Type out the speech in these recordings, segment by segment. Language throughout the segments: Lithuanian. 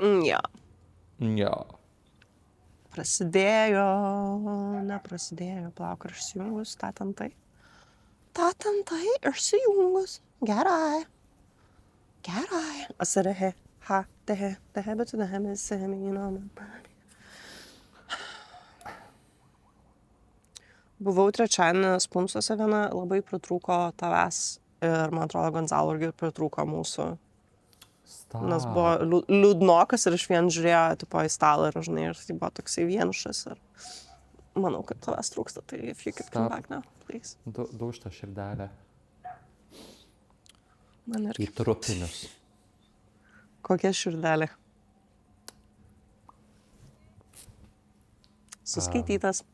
Jo. Jo. Prasidėjo, neprasidėjo, plauk, aš įsijungus, tą ten tai, aš įsijungus, gerai. Asarahe, ha, tehe, bet tu nehe, mes sehemi, Buvau trečiadienį Spunsuose viena, labai pritrūko tavęs ir, man atrodo, Gonzalo irgi pritrūko mūsų. Nes buvo liūdnokas ir iš vien žiūrėjo tipo į stalą ir, žinai, ir tai buvo toksai vienišas ir manau, kad tavęs trūksta, tai if you could come back now, please. Daužta širdelė. Man irgi. Į trupinius. Kokia širdelė? Suskaitytas.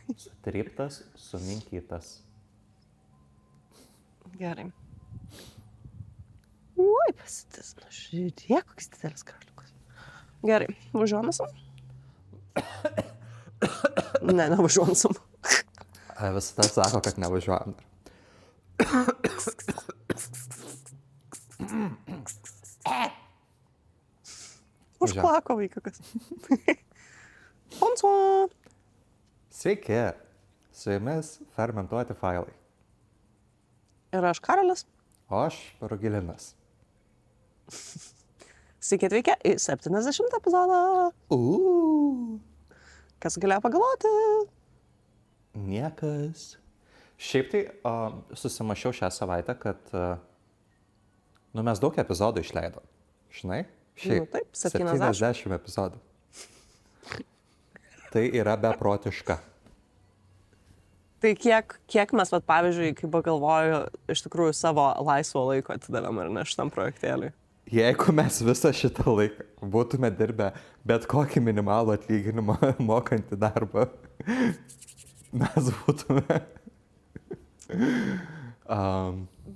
Sutryptas, suminkytas. Gerai. Ui, pasitis, žiūrėk, koks didelis karaliukas. Gerai, važiuonasim? Ne, nevažiuonasim. Visada sako, kad nevažiuojam. Užplako vaikas. Bonsoir. Sveiki, su jumis fermentuoti failai. Ir aš Karolis. O aš Rugilinas. Sveiki atvykę į 70 epizodą. Kas galėjo pagalvoti? Niekas. Šiaip tai susimašiau šią savaitę, kad mes daug epizodų išleidom. Žinai? Šiaip, taip, 70 epizodų. Tai yra beprotiška. Tai kiek mes, pavyzdžiui, kai pagalvoju, iš tikrųjų savo laisvo laiko atidavėm ar ne šitam projektėliui? Jeigu mes visą šitą laiką būtume dirbę bet kokį minimalų atlyginimą mokantį darbą, mes būtume...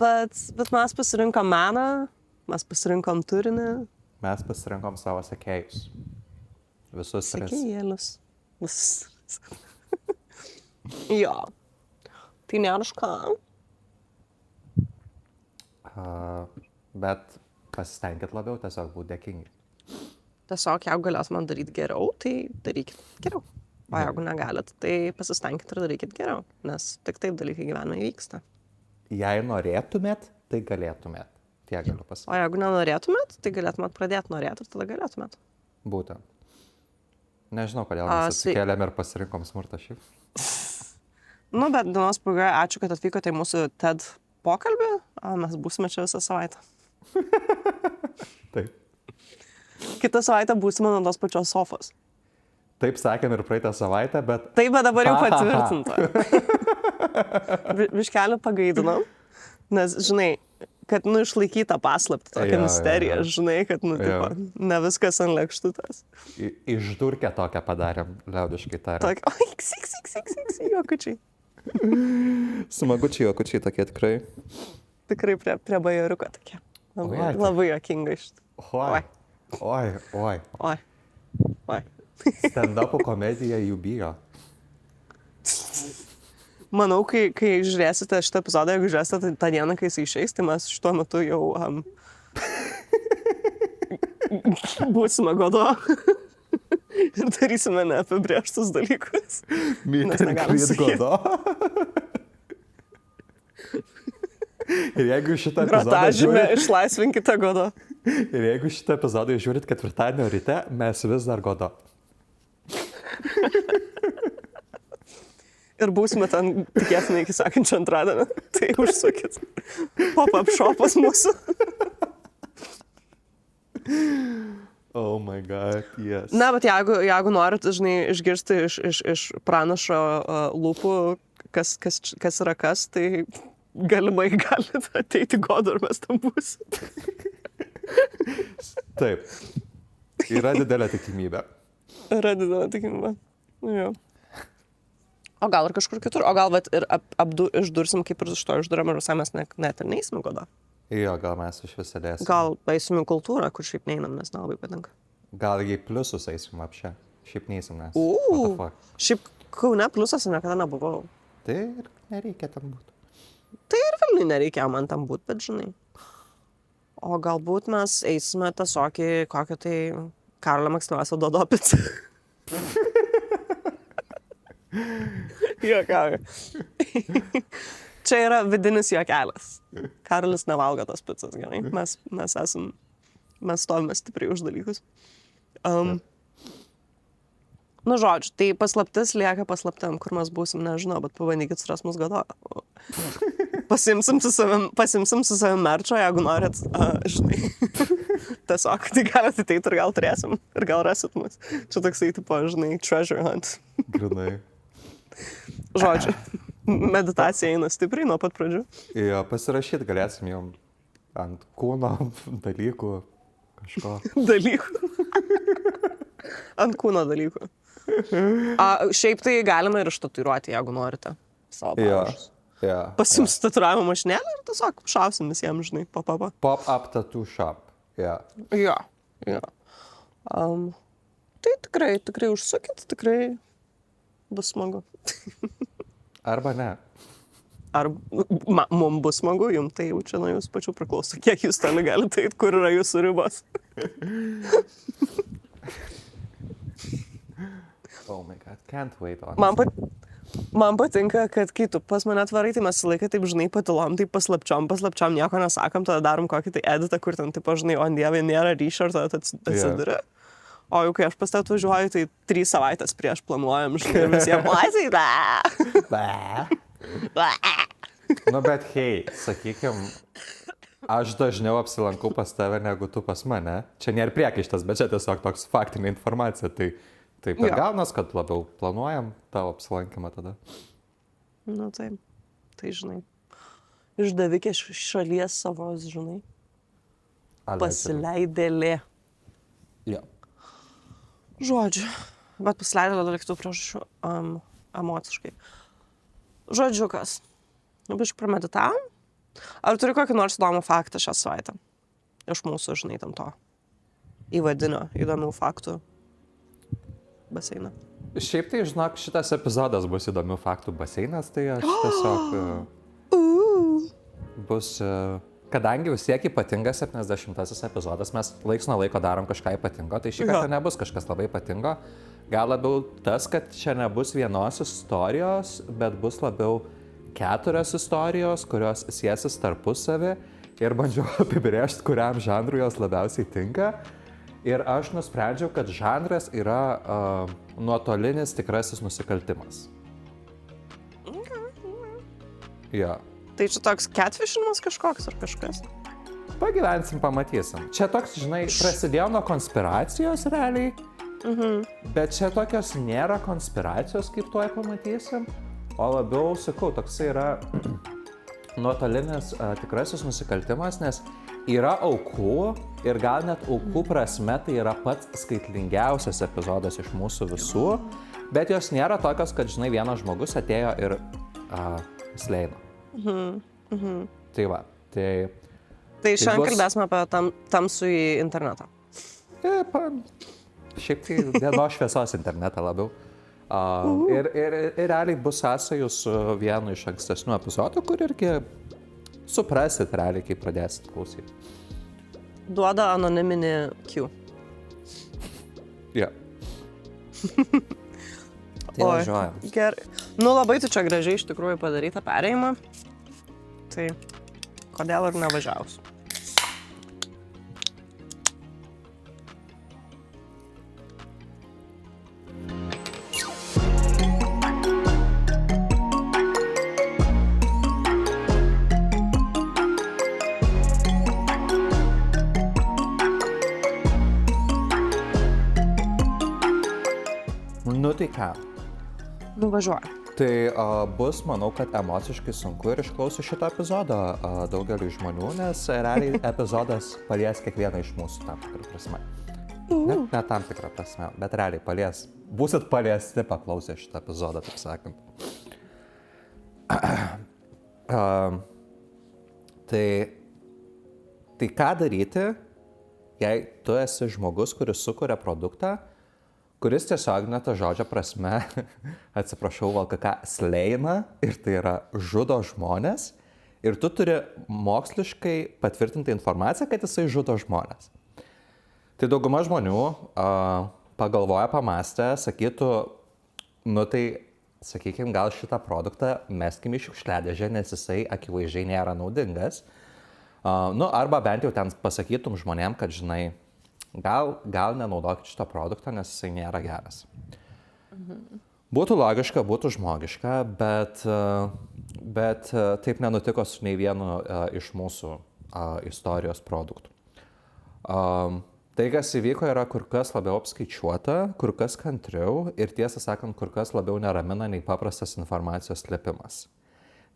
Bet mes pasirinkom meną, mes pasirinkom turinį. Mes pasirinkom savo sekėjus. Visus tris. Sekėjėlius. Jo. Tai nėra už ką. Bet pasistengit labiau tiesiog būti dėkingi. Tiesiog, jeigu galės man daryti geriau, tai darykit geriau. O jeigu negalit, tai pasistengit ir darykit geriau. Nes tik taip dalykai gyvenime įvyksta. Jei norėtumėt, tai galėtumėt. Tiek galiu pasakyti. O jeigu nenorėtumėt, tai galėtumėt pradėti norėti ir tada galėtumėt. Būtent. Nežinau, kodėl mes atsikėlėm ir pasirinkom smurtą šiaip. Nu, bet dienos pradžioje ačiū, kad atvykote į mūsų TED pokalbį. Mes būsime čia visą savaitę. Taip. Kitą savaitę būsime nuo tos pačios sofos. Taip sakėm ir praeitą savaitę, bet... Taip, bet dabar jau patvirtinta. Biškelį pagaidinam, nes, žinai, kad, išlaikytą paslaptį, tokią misteriją, žinai, kad, tipo, ne viskas ant lėkštutės. Išdurkę tokią padarėm, liaudiškai tariant. Tokia, juokučiai. Smagučiai juokučiai tokie tikrai. Tikrai prie bajoriuko tokie. Labai juokinga iš. Oi. Stand-upų komedija jų bijo. Manau, kai žiūrėsite šitą epizodą, jeigu žiūrėsite tą dieną, kai jis išeis, tai mes šituo metu jau būsime Godo ir darysime neapibrėžtus dalykus. Meet and greet Godo. Ir jeigu šitą epizodą Grotažymę išlaisvinkite Godo. Ir jeigu šitą epizodą žiūrit ketvirtadienio ryte, mes vis dar Godo. Ir būsime ten tikėtinai iki sakančio antradienio. Tai užsukit. Pop-up shopas mūsų. Oh my god, yes. Na, bet jeigu norit, žinai, išgirsti iš pranašo lūpų, kas yra kas, tai galimai galite ateiti Godo ir mes tam būsim. Taip. Yra didelė tikimybė. Jo. O gal ir kažkur kitur, o gal ir išdursim, kaip ir iš to išdurėm ir visai mes net ir neįsim Godo. Jo, gal mes iš vis sėdėsim. Gal eisim į kultūrą, kur šiaip neinam, nes nelabai patinka. Gal į pliusus eisim apšia. Šiaip neįsim, nes. What the fuck? Šiaip Kaune pliusas niekada nebuvau. Tai ir nereikia tam būti. Tai ir Vilniui nereikia man tam būti, bet žinai. O galbūt mes eisime tiesiog į kokią tai Karolio mėgstamiausią Dodo picą. Juokauju. Čia yra vidinis juokelis. Karolis nevalgo tos picos, gerai. Mes stovime stipriai už dalykus. Nu, žodžiu, tai paslaptis lieka paslaptim, kur mes būsim, nežinau, bet pabandykit suras mus Godo. Pasimsim su savim merčo, jeigu norit, žinai. Tiesiog, tai galite ateit ir gal turėsim, ir gal rasit mus. Čia toksai, tipo, žinai, treasure hunt. Grinai. Žodžiu, meditacija eina stipriai nuo pat pradžių. Jo, pasirašyti galėsim jom ant kūno dalykų, kažko. Dalykų. Ant kūno dalykų. Šiaip tai galima ir ištatuiruoti, jeigu norite. Savo parašus. Jo. Pasiims tatuiravimo mašinėlę ir tiesiog šausim visiems, žinai, papapa. Pop-up tattoo shop. Jo. Jo. Tai tikrai užsukit, tikrai bus smagu. Arba ne. Ar mums bus smagu, jums tai jau čia nuo jūsų pačių priklauso, kiek jūs toli galite eit, kur yra jūsų ribos. Oh my god, can't wait on. Man patinka, kad kai tu pas mane atvarai, tai mes laiką taip, žinai, patilom, taip paslapčiom, nieko nesakom, tada darom kokį tai editą, kur ten, taip, žinai, o dievai nėra ryšio, ir tada atsiduri. O jau kai aš pas tai atvažiuoju, tai 3 savaitės prieš planuojam, žinai, ir visiems, Nu, bet hei, sakykim, aš dažniau apsilankau pas tave negu tu pas mane. Čia nėra priekaištas, bet čia tiesiog toks faktinė informacija. Tai per gaunas, kad labiau planuojam tavo apsilankymą tada. Nu, taip. Tai, žinai, išdavikė šalies savos, žinai. Pasileidėlė. Jo. Žodžiu. Bet pasileidėlė dar kitų priežasčių emociškai. Žodžiu, kas? Biškai premeditavom? Ar turi kokį nors įdomų faktą šią savaitę? Iš mūsų, žinai, tam to įvadinio įdomių faktų baseiną. Šiaip tai, žinok, šitas epizodas bus įdomių faktų baseinas, tai aš tiesiog bus, kadangi vis tiek ypatingas 70-asis epizodas, mes laiks nuo laiko darom kažką ypatingo, tai šį kartą nebus kažkas labai ypatingo. Gal labiau tas, kad čia nebus vienos istorijos, bet bus labiau 4 istorijos, kurios siesis tarpusavį ir bandžiau apibrėžti, kuriam žanrui jos labiausiai tinka. Ir aš nusprendžiau, kad žanras yra nuotolinis tikrasis nusikaltimas. Jo. Tai čia toks catfishinimas kažkoks ar kažkas? Pagyvensim, pamatysim. Čia toks, žinai, prasidėjo nuo konspiracijos realiai, bet čia tokios nėra konspiracijos, kaip tuoj pamatysim, o labiau, sakau, toksai yra nuotolinis tikrasis nusikaltimas, nes yra aukų ir gal net aukų prasme tai yra pats skaitlingiausias epizodas iš mūsų visų, bet jos nėra tokios, kad, žinai, vienas žmogus atėjo ir sleino. Tai va, tai... Tai šiandien kalbėsime apie tamsų į internetą. Šiaip tai dienos šviesos internetą labiau. Ir realiai bus sąsajų su vienu iš ankstesnių epizodų, kur irgi suprasit realiai, kai pradėsit klausyti. Duoda anoniminį Q. Jo. Tai važiuojam. Gerai. Nu, labai tu čia gražiai iš tikrųjų padarytą perėjimą. Tai kodėl ir nevažiavus? Nu tai ką? Nuvažiuoju. Tai bus, manau, kad emociškai sunku ir išklausiu šitą epizodą daugeliu žmonių, nes realiai epizodas palies kiekvieną iš mūsų tam tikrą prasme. Ne tam tikrą prasme, bet realiai palies. Būsit paliesti paklausę šitą epizodą, taip sakant. Tai ką daryti, jei tu esi žmogus, kuris sukuria produktą, kuris tiesiog net to žodžio prasme, atsiprašau, VLKK, sleina, ir tai yra žudo žmonės, ir tu turi moksliškai patvirtintą informaciją, kad jisai žudo žmonės. Tai dauguma žmonių pagalvoja, pamastę, sakytų, nu tai, sakykime, gal šitą produktą meskim į šiukšliadėžę, nes jisai akivaizdžiai nėra naudingas. Nu, arba bent jau ten pasakytum žmonėm, kad, žinai, gal nenaudokit šito produkto, nes jisai nėra geras. Būtų logiška, būtų žmogiška, bet taip nenutiko su nei vienu iš mūsų istorijos produktų. Tai, kas įvyko, yra kur kas labiau apskaičiuota, kur kas kantriau ir tiesą sakant, kur kas labiau neramina nei paprastas informacijos slėpimas.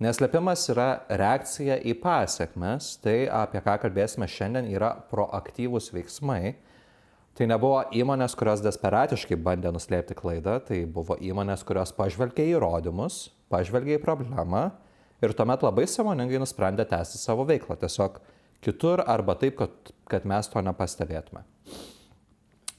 Nes slėpimas yra reakcija į pasekmes, tai apie ką kalbėsime šiandien yra proaktyvūs veiksmai. Tai nebuvo įmonės, kurios desperatiškai bandė nuslėpti klaidą, tai buvo įmonės, kurios pažvelgė į įrodymus, pažvelgė į problemą ir tuomet labai sąmoningai nusprendė tęsti savo veiklą, tiesiog kitur arba taip, kad mes to nepastebėtume.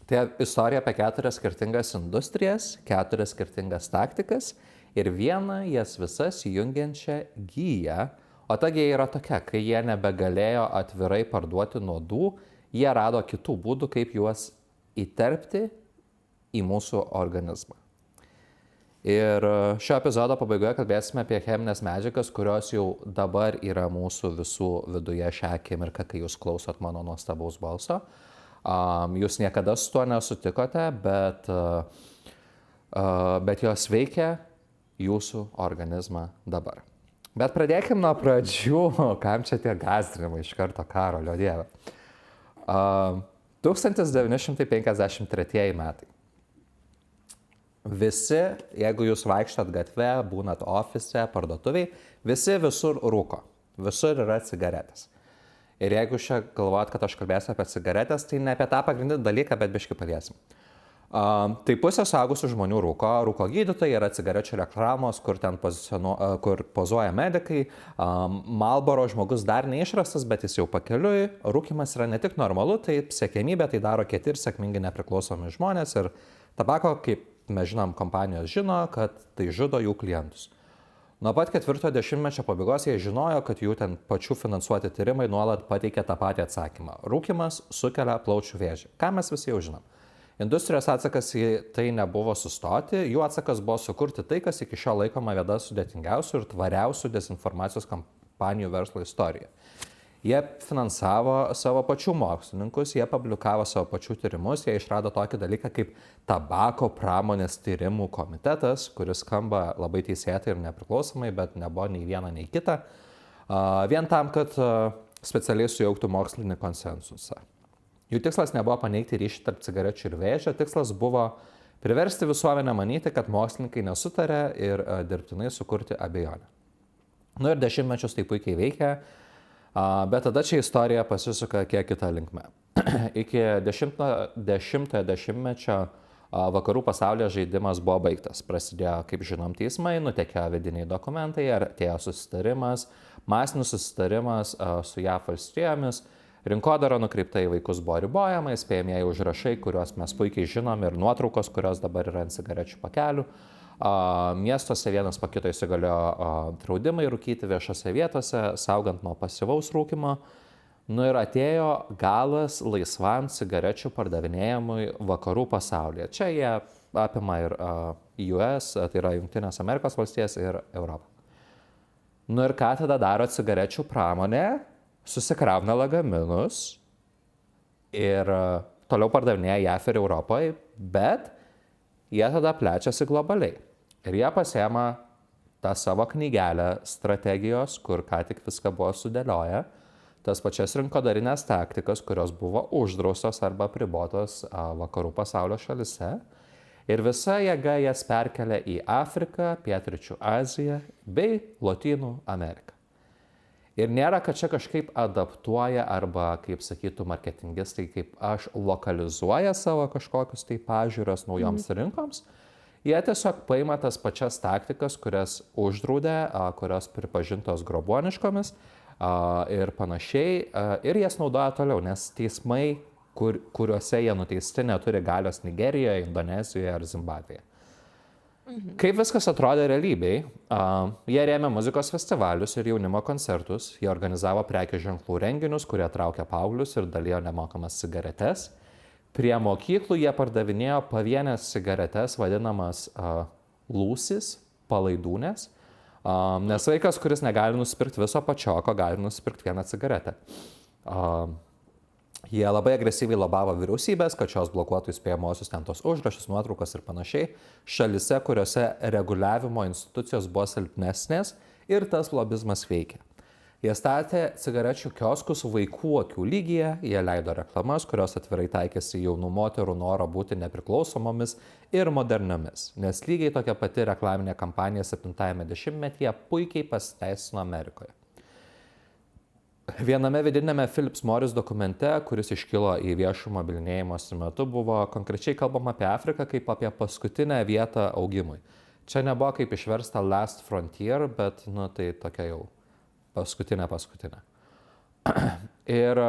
Tai istorija apie 4 skirtingas industrijas, 4 skirtingas taktikas ir vieną jas visas jungiančią giją, o ta gija yra tokia, kai jie nebegalėjo atvirai parduoti nuodų, jie rado kitų būdų, kaip juos įterpti į mūsų organizmą. Ir šio epizodo pabaigoje kalbėsime apie cheminės medžiagas, kurios jau dabar yra mūsų visų viduje šią akimirką, kai jūs klausot mano nuostabaus balso. Jūs niekada su tuo nesutikote, bet jos veikia jūsų organizmą dabar. Bet pradėkime nuo pradžių, kam čia tie gąsdinimai iš karto, Karolio dieve. 1953 metai. Visi, jeigu jūs vaikštot gatve, būnat ofise, parduotuviai, visi visur rūko, visur yra cigaretės. Ir jeigu šią galvojat, kad aš kalbėsiu apie cigaretės, tai ne apie tą pagrindinį dalyką, bet biškį paliesim. Tai pusė suaugusių žmonių rūko gydytojai, yra cigarečių reklamos, kur pozuoja medikai, Marlboro žmogus dar neišrastas, bet jis jau pakeliui, rūkimas yra ne tik normalu, tai siekiamybė, tai daro kiti ir sėkmingi nepriklausomi žmonės ir tabako, kaip mes žinom, kompanijos žino, kad tai žudo jų klientus. Nuo pat 4 dešimtmečio pabaigos jie žinojo, kad jų ten pačių finansuoti tyrimai nuolat pateikia tą patį atsakymą. Rūkimas sukelia plaučių vėžį. Ką mes visi jau žinom? Industrijos atsakas į tai nebuvo sustoti, jų atsakas buvo sukurti tai, kas iki šiol laikoma viena sudėtingiausių ir tvariausių dezinformacijos kampanijų verslo istorijoje. Jie finansavo savo pačių mokslininkus, jie publikavo savo pačių tyrimus, jie išrado tokį dalyką kaip tabako pramonės tyrimų komitetas, kuris skamba labai teisėtai ir nepriklausomai, bet nebuvo nei viena, nei kita, vien tam, kad specialiai sujauktų mokslinį konsensusą. Jų tikslas nebuvo paneigti ryšį tarp cigarečių ir vėžio, tikslas buvo priversti visuomenę manyti, kad mokslininkai nesutarė ir dirbtinai sukurti abejonę. Nu ir dešimtmečius tai puikiai veikia, bet tada čia istorija pasisuka kiek kitą linkmę. Iki 10-ojo dešimtmečio vakarų pasaulyje žaidimas buvo baigtas. Prasidėjo, kaip žinom, teismai, nutekėjo vidiniai dokumentai, atėjo susitarimas, masinis susitarimas su JAV valstijomis. Rinkodara nukreipta į vaikus buvo ribojama, įspėjamieji užrašai, kuriuos mes puikiai žinom ir nuotraukos, kurios dabar yra ant cigarečių pakelių. Miestuose vienas po kito įsigaliojo draudimai rūkyti viešose vietose, saugant nuo pasyvaus rūkymo. Nu ir atėjo galas laisvam cigarečių pardavinėjimui vakarų pasaulyje. Čia jie apima ir US, tai yra Jungtinės Amerikos valstijas ir Europą. Nu ir ką tada daro cigarečių pramonė? Susikrauna lagaminus ir toliau pardavinėja JAF ir Europoje, bet jie tada plečiasi globaliai. Ir jie pasiema tą savo knygelę strategijos, kur ką tik viską buvo sudėlioję, tas pačias rinkodarinės taktikas, kurios buvo uždraustos arba apribotos vakarų pasaulio šalise. Ir visa jėga jas perkelia į Afriką, Pietryčių Aziją bei Lotynų Ameriką. Ir nėra, kad čia kažkaip adaptuoja arba, kaip sakytų marketingistai, kaip aš lokalizuoja savo kažkokius tai pažiūros naujoms rinkoms. Jie tiesiog paima tas pačias taktikas, kurias uždraudė, kurios pripažintos grobuoniškomis ir panašiai. Ir jas naudoja toliau, nes teismai, kuriuose jie nuteisti, neturi galios Nigerijoje, Indonezijoje ar Zimbabvėje. Kaip viskas atrodė realybėj? Jie rėmė muzikos festivalius ir jaunimo koncertus, jie organizavo prekių ženklų renginius, kurie traukė paauglius ir dalijo nemokamas cigaretes. Prie mokyklų jie pardavinėjo pavienės cigaretes, vadinamas lūsis, palaidūnės, nes vaikas, kuris negali nusipirkti viso pačioko, gali nusipirkti vieną cigaretę. Jie labai agresyviai lobavo vyriausybės, kad šios blokuotų įspėjamosius ten tos užrašus, nuotraukas ir panašiai, šalise, kuriuose reguliavimo institucijos buvo silpnesnės ir tas lobizmas veikia. Jie statė cigarečių kioskus vaikų akių lygyje, jie leido reklamas, kurios atvirai taikėsi jaunų moterų norą būti nepriklausomomis ir moderniomis, nes lygiai tokia pati reklaminė kampanija 70-ame dešimtmetyje puikiai pasiteisino Amerikoje. Viename vidinėme Philip Morris dokumente, kuris iškilo į viešumo bylinėjimosi metu, buvo konkrečiai kalbama apie Afriką kaip apie paskutinę vietą augimui. Čia nebuvo kaip išversta Last Frontier, bet, tai tokia jau paskutinė. Ir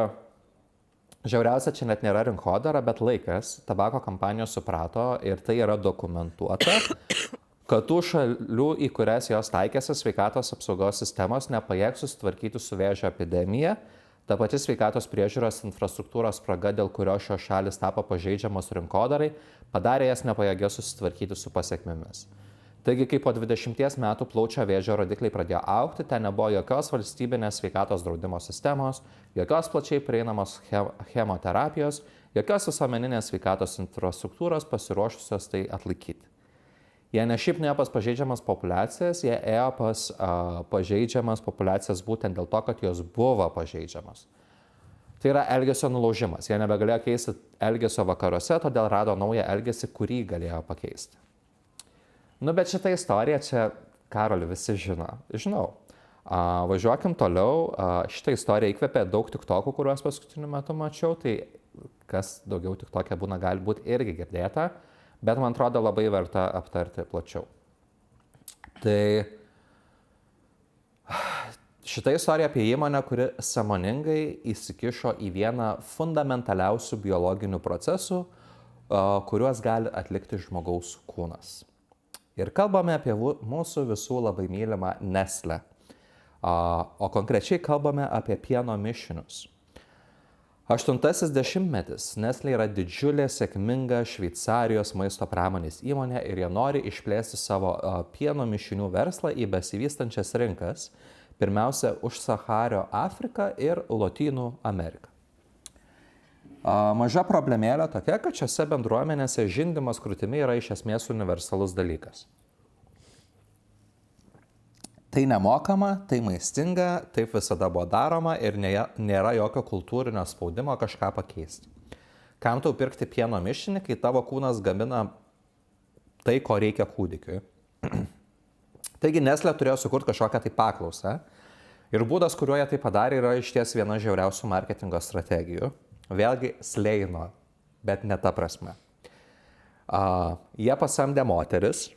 žiauriausia, čia net nėra rinkodara, bet laikas, tabako kampanijos suprato ir tai yra dokumentuota, kad tų šalių, į kurias jos taikėsi sveikatos apsaugos sistemos, nepajėgs susitvarkyti su vėžio epidemija, ta pati sveikatos priežiūros infrastruktūros spraga, dėl kurio šios šalis tapo pažeidžiamos rinkodarai, padarė jas nepajėgės susitvarkyti su pasekmėmis. Taigi, kai po 20 metų plaučio vėžio rodikliai pradėjo augti, ten nebuvo jokios valstybinės sveikatos draudimo sistemos, jokios plačiai prieinamos chemoterapijos, jokios visuomeninės sveikatos infrastruktūros pasiruošusios tai atlaikyti. Jie ne šiaip nuėjo pas pažeidžiamas populiacijas, jie ėjo pas pažeidžiamas populiacijas būtent dėl to, kad jos buvo pažeidžiamas. Tai yra elgesio nulaužimas. Jie nebegalėjo keisti elgesio vakaruose, todėl rado naują elgesį, kurį galėjo pakeisti. Bet šitą istoriją čia, Karoli, visi žino. Žinau. Važiuokim toliau. Šitą istoriją įkvėpė daug tiktokų, kuriuos paskutiniu metu mačiau. Tai kas daugiau tiktokė būna, gali būti irgi girdėta. Bet man atrodo labai verta aptarti plačiau. Tai šita istorija apie įmonę, kuri sąmoningai įsikišo į vieną fundamentaliausių biologinių procesų, kuriuos gali atlikti žmogaus kūnas. Ir kalbame apie mūsų visų labai mylimą Nestlé. O konkrečiai kalbame apie pieno mišinius. 80 dešimtmetis. Nestlé yra didžiulė, sėkminga Šveicarijos maisto pramonės įmonė ir jie nori išplėsti savo pieno mišinių verslą į besivystančias rinkas, pirmiausia, už Sahario Afriką ir Lotynų Ameriką. Maža problemėlė tokia, kad šiose bendruomenėse žindymas krūtimi yra iš esmės universalus dalykas. Tai nemokama, tai maistinga, taip visada buvo daroma ir nėra jokio kultūrinio spaudimo kažką pakeisti. Kam tau pirkti pieno mišinį, kai tavo kūnas gamina tai, ko reikia kūdikiui? Taigi Nestlé turėjo sukurti kažkokią tai paklausą ir būdas, kuriuo jie tai padarė, yra išties viena žiauriausių marketingo strategijų. Vėlgi sleino, bet ne ta prasme. Jie pasamdė moteris,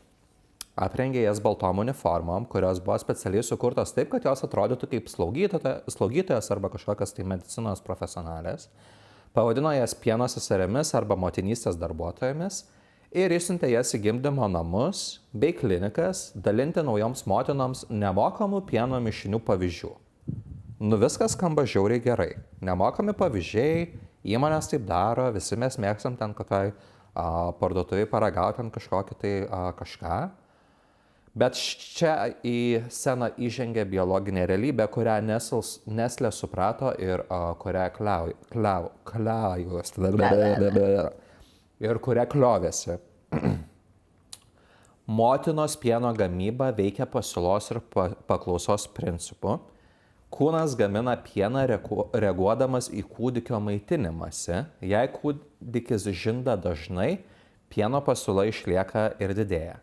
aprengė jas baltom uniformom, kurios buvo specialiai sukurtos taip, kad jos atrodytų kaip slaugytojas arba kažkokios tai medicinos profesionalės, pavadino jas pieno seserėmis arba motinystės darbuotojomis ir išsiuntė jas į gimdymo namus bei klinikas dalinti naujoms motinoms nemokamų pieno mišinių pavyzdžių. Viskas skamba žiauriai gerai. Nemokami pavyzdžiai, įmonės taip daro, visi mes mėgstam ten kokioj parduotuviai paragauti ten kažkokį tai kažką. Bet čia į sceną įžengė biologinė realybė, kurią Nestlé suprato ir kurią kliovėsi. Motinos pieno gamyba veikia pasiūlos ir paklausos principu. Kūnas gamina pieną reaguodamas į kūdikio maitinimąsi. Jei kūdikis žinda dažnai, pieno pasiūla išlieka ir didėja.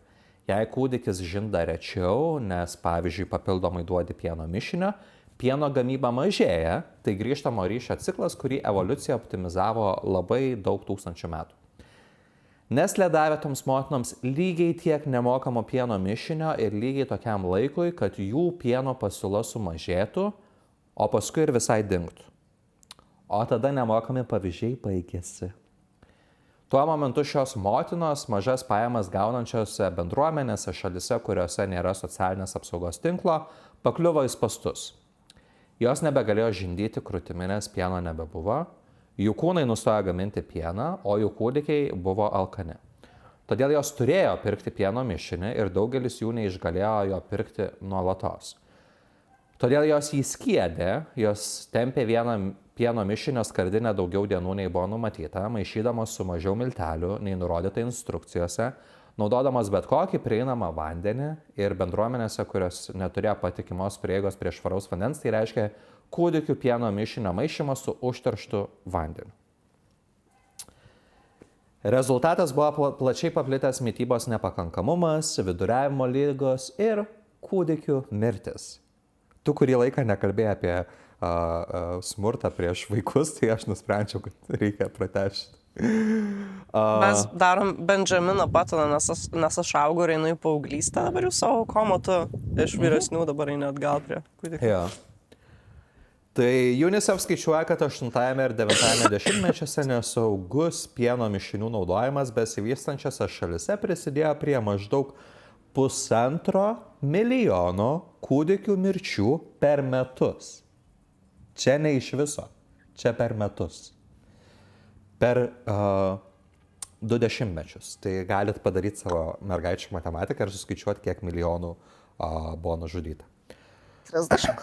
Jei kūdikis žinda rečiau, nes pavyzdžiui papildomai duodi pieno mišinio, pieno gamyba mažėja, tai grįžtamo ryšio ciklas, kurį evoliucija optimizavo labai daug tūkstančių metų. Nestlé davė toms motinoms lygiai tiek nemokamo pieno mišinio ir lygiai tokiam laikui, kad jų pieno pasiūla sumažėtų, o paskui ir visai dingtų. O tada nemokami pavyzdžiai baigėsi. Tuo momentu šios motinos mažas pajamas gaunančiose bendruomenėse šalise, kuriuose nėra socialinės apsaugos tinklo, pakliuvo į spastus. Jos nebegalėjo žindyti krūtimi, nes pieno nebebuvo, jų kūnai nustojo gaminti pieną, o jų kūdikiai buvo alkani. Todėl jos turėjo pirkti pieno mišinį ir daugelis jų neišgalėjo jo pirkti nuolatos. Todėl jos jį skiedė, jos tempė vieną pieno mišinio skardinę daugiau dienų nei buvo numatyta, maišydamos su mažiau miltelių nei nurodyta instrukcijose, naudodamos bet kokį prieinamą vandenį ir bendruomenėse, kurios neturėjo patikimos prieigos prie švaraus vandens, tai reiškia kūdikių pieno mišinio maišymą su užterštu vandeniu. Rezultatas buvo plačiai paplitęs mitybos nepakankamumas, viduriavimo lygos ir kūdikių mirtis. Tu kurį laiką nekalbėjai apie smurtą prieš vaikus, tai aš nusprendžiau, kad reikia pratęsti. Mes darom Benjaminą Buttoną, nes aš augau ir einu į paauglystę dabar jau savo komotu, iš vyresnių dabar einu atgal prie kūdikių. Ja. Tai UNICEF skaičiuoja, kad 8 ir 9 dešimtmečiuose nesaugus pieno mišinių naudojimas besivystančiose šalise prisidėjo prie maždaug 1,5 milijono kūdikių mirčių per metus. Čia ne iš viso, čia per metus. Per 2 dešimtmečius. Tai galit padaryti savo mergaičių matematiką ir suskaičiuoti, kiek milijonų buvo nužudyta. 30.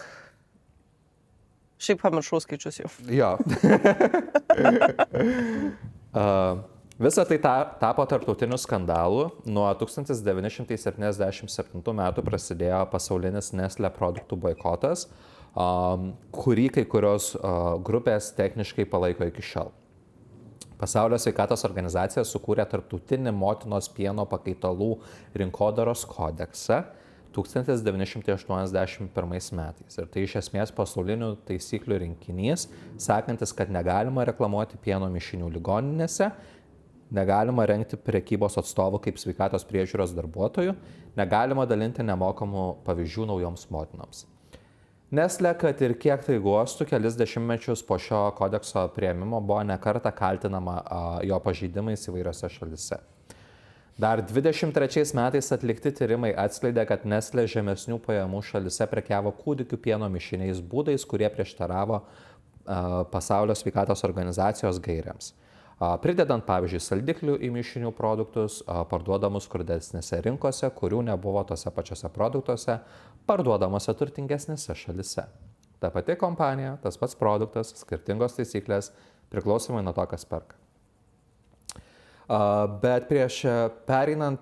Šiaip pamiršau skaičius jau. Jo. Visa tai tapo tarptautiniu skandalu. Nuo 1977 metų prasidėjo pasaulinis Nestlé produktų boikotas, kurį kai kurios grupės techniškai palaiko iki šiol. Pasaulio sveikatos organizacija sukūrė tarptautinį motinos pieno pakaitalų rinkodaros kodeksą 1981 metais. Ir tai iš esmės pasaulinių taisyklių rinkinys, sakantis, kad negalima reklamuoti pieno mišinių ligoninėse, negalima rengti prekybos atstovų kaip sveikatos priežiūros darbuotojų, negalima dalinti nemokamų pavyzdžių naujoms motinoms. Nestlé, kad ir kiek tai guostų, kelis dešimtmečius po šio kodekso priėmimo buvo nekartą kaltinama jo pažeidimais įvairiose šalise. Dar 23 metais atlikti tyrimai atskleidė, kad Nestlé žemesnių pajamų šalise prekiavo kūdikių pieno mišiniais būdais, kurie prieštaravo Pasaulio sveikatos organizacijos gairiams. Pridedant, pavyzdžiui, saldiklių į mišinių produktus, parduodamus skurdesnėse rinkose, kurių nebuvo tose pačiose produktuose, parduodamose turtingesnėse šalise. Ta pati kompanija, tas pats produktas, skirtingos taisyklės, priklausomai nuo to, kas perka. Bet prieš pereinant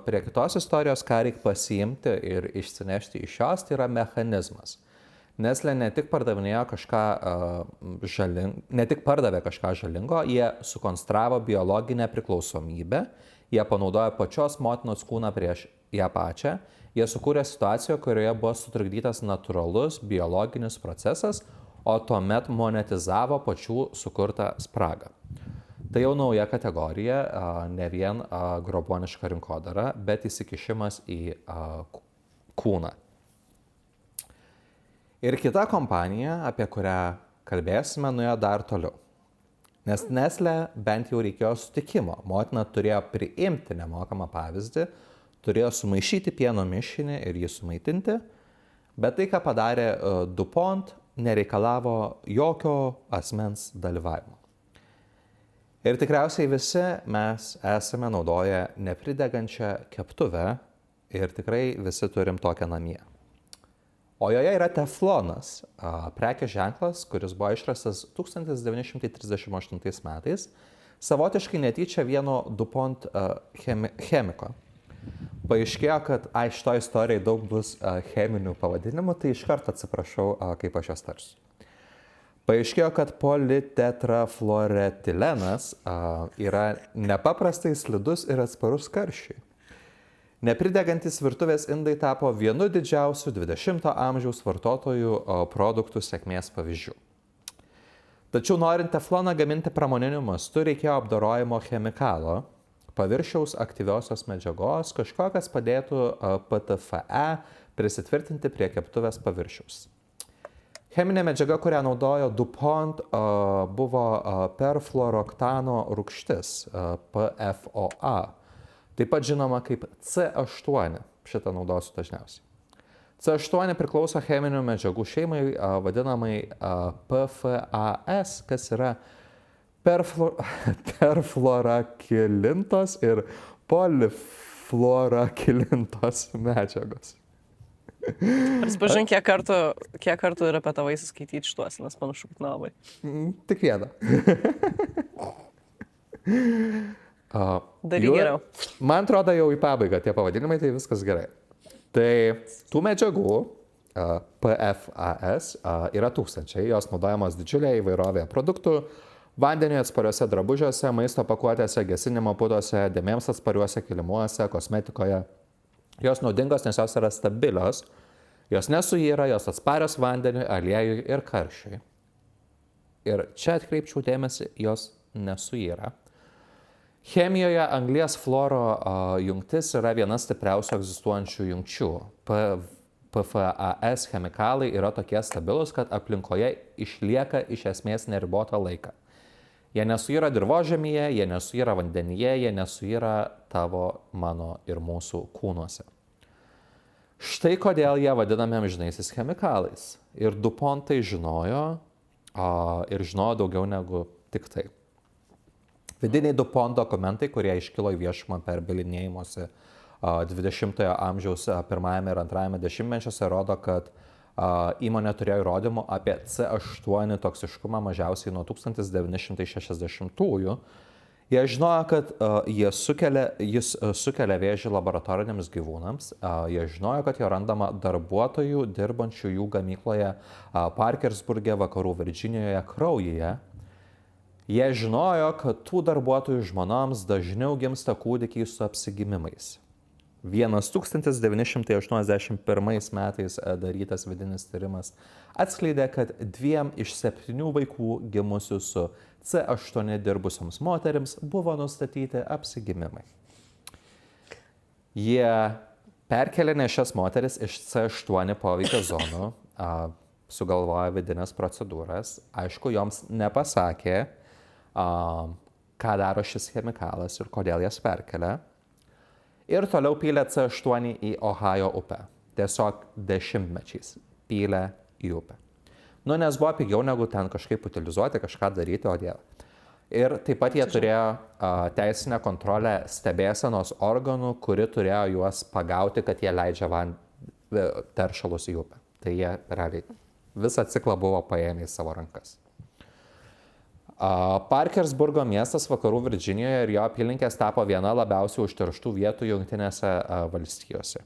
prie kitos istorijos, ką reikia pasiimti ir išsinešti iš jos, tai yra mechanizmas. Nestlé ne tik pardavė kažką žalingo, jie sukonstravo biologinę priklausomybę, jie panaudojo pačios motinos kūną prieš ją pačią, jie sukūrė situaciją, kurioje buvo sutrukdytas natūralus biologinis procesas, o tuomet monetizavo pačių sukurtą spragą. Tai jau nauja kategorija, ne vien grobuoniška rinkodara, bet įsikišimas į kūną. Ir kita kompanija, apie kurią kalbėsime, nuėjo dar toliau. Nes Nestlé bent jau reikėjo sutikimo. Motina turėjo priimti nemokamą pavyzdį, turėjo sumaišyti pieno mišinį ir jį sumaitinti, bet tai, ką padarė DuPont, nereikalavo jokio asmens dalyvavimo. Ir tikriausiai visi mes esame naudoję nepridegančią keptuvę ir tikrai visi turim tokią namie. O joje yra teflonas, prekės ženklas, kuris buvo išrastas 1938 metais, savotiškai netyčia vieno DuPont chemiko. Paaiškėjo, kad šito istorijai daug bus cheminių pavadinimų, tai iš karto atsiprašau, kaip aš jas tarsiu. Paaiškėjo, kad politetrafluoretilenas yra nepaprastai slidus ir atsparus karščiui. Nepridegantis virtuvės indai tapo vienu didžiausių 20-ojo amžiaus vartotojų produktų sėkmės pavyzdžių. Tačiau norint tefloną gaminti pramoniniu mastu, reikėjo apdorojimo chemikalo, paviršiaus aktyviosios medžiagos, kažko, kas padėtų PTFE prisitvirtinti prie keptuvės paviršiaus. Cheminė medžiaga, kurią naudojo DuPont, buvo perfluoroktano rūgštis, PFOA. Taip pat žinoma kaip C8. Šitą naudosiu dažniausiai. C8 priklauso cheminių medžiagų šeimai, vadinamai PFAS, kas yra perfluorokilintos ir polifluorokilintos medžiagos. Prisipažink, kiek kartų repetavaisi skaityti šituos, nes panašu, kad nelabai. Tik vieną. Daryk geriau. Man atrodo, jau į pabaigą tie pavadinimai, tai viskas gerai. Tai tų medžiagų PFAS yra tūkstančiai, jos naudojamos didžiulėje įvairovėje produktų, vandeniui atspariuose drabužiuose, maisto pakuotėse, gesinimo putose, dėmėms atspariuose kilimuose, kosmetikoje. Jos naudingos, nes jos yra stabilios, jos nesuyra, jos atsparios vandeniui, aliejui ir karščiui. Ir čia atkreipčiau dėmesį, jos nesuyra. Chemijoje anglies fluoro jungtis yra viena stipriausių egzistuojančių jungčių. PFAS chemikalai yra tokie stabilus, kad aplinkoje išlieka iš esmės neribotą laiką. Jie nesuyra dirvožemyje, jie nesuyra vandenyje, jie nesuyra tavo, mano ir mūsų kūnuose. Štai kodėl jie vadinami amžinaisiais chemikalais. Ir DuPont tai žinojo ir žinojo daugiau negu tik tai. Vidiniai DuPont dokumentai, kurie iškilo į viešumą per bylinėjimuose 20-ojo amžiaus pirmajame ir antrajame dešimtmečiuose, rodo, kad įmonė turėjo įrodymų apie C8 toksiškumą mažiausiai nuo 1960-ųjų. Jie žinojo, kad jis sukelia vėžį laboratoriniams gyvūnams. Jie žinojo, kad jo randama darbuotojų dirbančių jų gamykloje Parkersburge, vakarų Virdžinijoje kraujyje. Jie žinojo, kad tų darbuotojų žmonoms dažniau gimsta kūdikiai su apsigimimais. Vienas 1981 metais darytas vidinis tyrimas atskleidė, kad 2 iš 7 vaikų gimusių su C8 dirbusioms moterims buvo nustatyti apsigimimai. Jie perkelė šias moteris iš C8 poveikio zonų, sugalvojo vidinės procedūras, aišku, joms nepasakė, ką daro šis chemikalas ir kodėl jas perkelia. Ir toliau pylė C8 į Ohajo upę. Tiesiog dešimtmečiais pylė į upę. Nes buvo pigiau negu ten kažkaip utilizuoti, kažką daryti, o dieve. Ir taip pat jie turėjo teisinę kontrolę stebėsenos organų, kuri turėjo juos pagauti, kad jie leidžia teršalus į upę. Tai jie realiai visą ciklą buvo paėmę į savo rankas. Parkersburgo miestas vakarų Virdžinijoje ir jo apylinkės tapo viena labiausiai užterštų vietų Jungtinėse valstijose.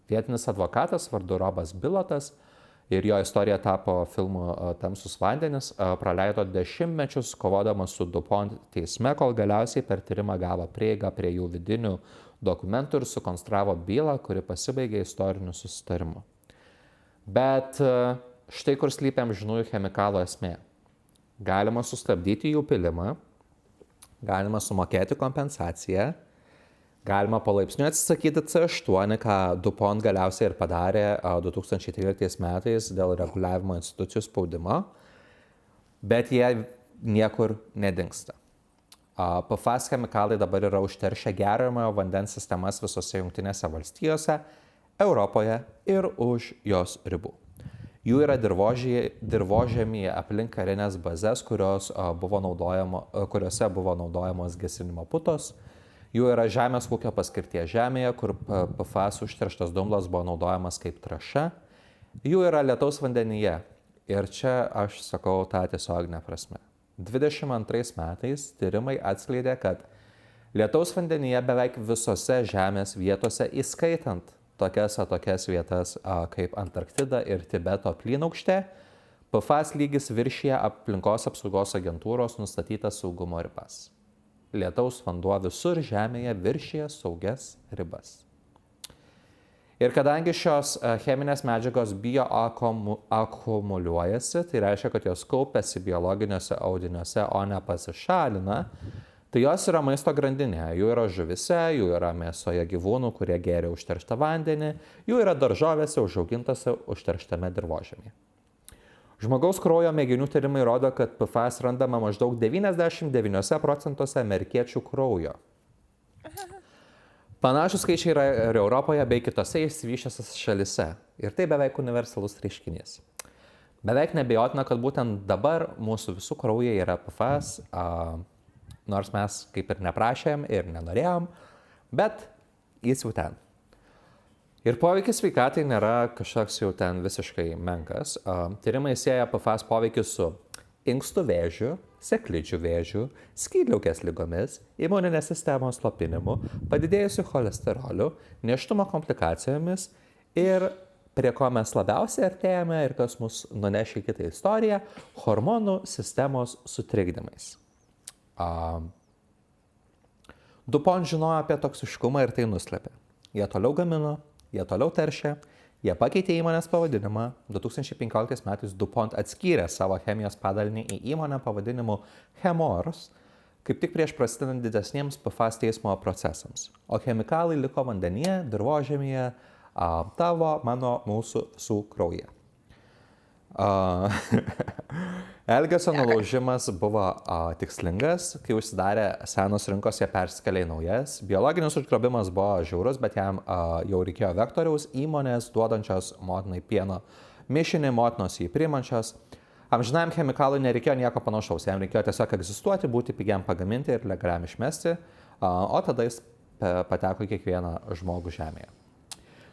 Vietinis advokatas vardu Robas Bilotas ir jo istorija tapo filmu Tamsus vandenis, praleido dešimtmečius kovodamas su DuPont teisme, kol galiausiai per tyrimą gavo prieigą prie jų vidinių dokumentų ir sukonstravo bylą, kuri pasibaigė istoriniu susitarimu. Bet štai kur slypi amžinųjų chemikalų esmė. Galima sustabdyti jų pilimą, galima sumokėti kompensaciją, galima palaipsniui atsisakyti C8, ką DuPont galiausiai ir padarė 2013 metais dėl reguliavimo institucijų spaudimo, bet jie niekur nedingsta. PFAS chemikalai dabar yra užteršę geriamojo vandens sistemas visose Jungtinėse valstijose, Europoje ir už jos ribų. Jų yra dirvožemyje aplink karinės bazes, kuriose buvo naudojamos gesinimo putos. Jų yra žemės ūkio paskirties žemėje, kur PFAS užterštas dumblas buvo naudojamas kaip trąša. Jų yra lietaus vandenyje. Ir čia aš sakau tą tiesioginę prasme. 22 metais tyrimai atskleidė, kad lietaus vandenyje beveik visose žemės vietose, įskaitant tokias vietas kaip Antarktida ir Tibeto plynaukštė, PFAS lygis viršija aplinkos apsaugos agentūros nustatytas saugumo ribas. Lietaus vanduo visur žemėje viršija saugias ribas. Ir kadangi šios cheminės medžiagos bioakumuliuojasi, tai reiškia, kad jos kaupiasi biologiniuose audiniuose, o ne pasišalina, tai jos yra maisto grandinėje. Jų yra žuvise, jų yra mėsoje gyvūnų, kurie gėrė užterštą vandenį, jų yra daržovėse užaugintose užterštame dirvožemyje. Žmogaus kraujo mėginių tyrimai rodo, kad PFAS randama maždaug 99% amerikiečių kraujo. Panašus skaičiai yra ir Europoje bei kitose išsivyščiusiose šalise. Ir tai beveik universalus reiškinys. Beveik nebejotina, kad būtent dabar mūsų visų kraujai yra PFAS, nors mes kaip ir neprašėm ir nenorėjom, bet jis jau ten. Ir poveikis sveikatai nėra kažkoks jau ten visiškai menkas. Tyrimai sieja PFAS poveikį su inkstų vėžiu, sėklidžių vėžiu, skydliaukės ligomis, imuninės sistemos slopinimu, padidėjusiu cholesteroliu, nėštumo komplikacijomis ir prie ko mes labiausiai artėjame ir kas mus nunešia į kitą istoriją, hormonų sistemos sutrikdymais. DuPont žinojo apie toksiškumą ir tai nuslėpė. Jie toliau gamino, jie toliau teršė, jie pakeitė įmonės pavadinimą. 2015 metais DuPont atskyrė savo chemijos padalinį į įmonę pavadinimu Chemours, kaip tik prieš prasidedant didesniems PFAS teismo procesams. O chemikalai liko vandenyje, dirvožemyje, tavo, mano, mūsų visų kraujyje. Elgesio nulaužimas buvo tikslingas, kai užsidarė senos rinkos, jie persikėlė į naujas. Biologinis užgrobimas buvo žiaurus, bet jam jau reikėjo vektoriaus, įmonės duodančios motinai pieno mišinį, motinos jį priimančios. Amžinajam chemikalui nereikėjo nieko panašaus, jam reikėjo tiesiog egzistuoti, būti pigiam pagaminti ir legaliam išmesti, o tada jis pateko į kiekvieną žmogų žemėje.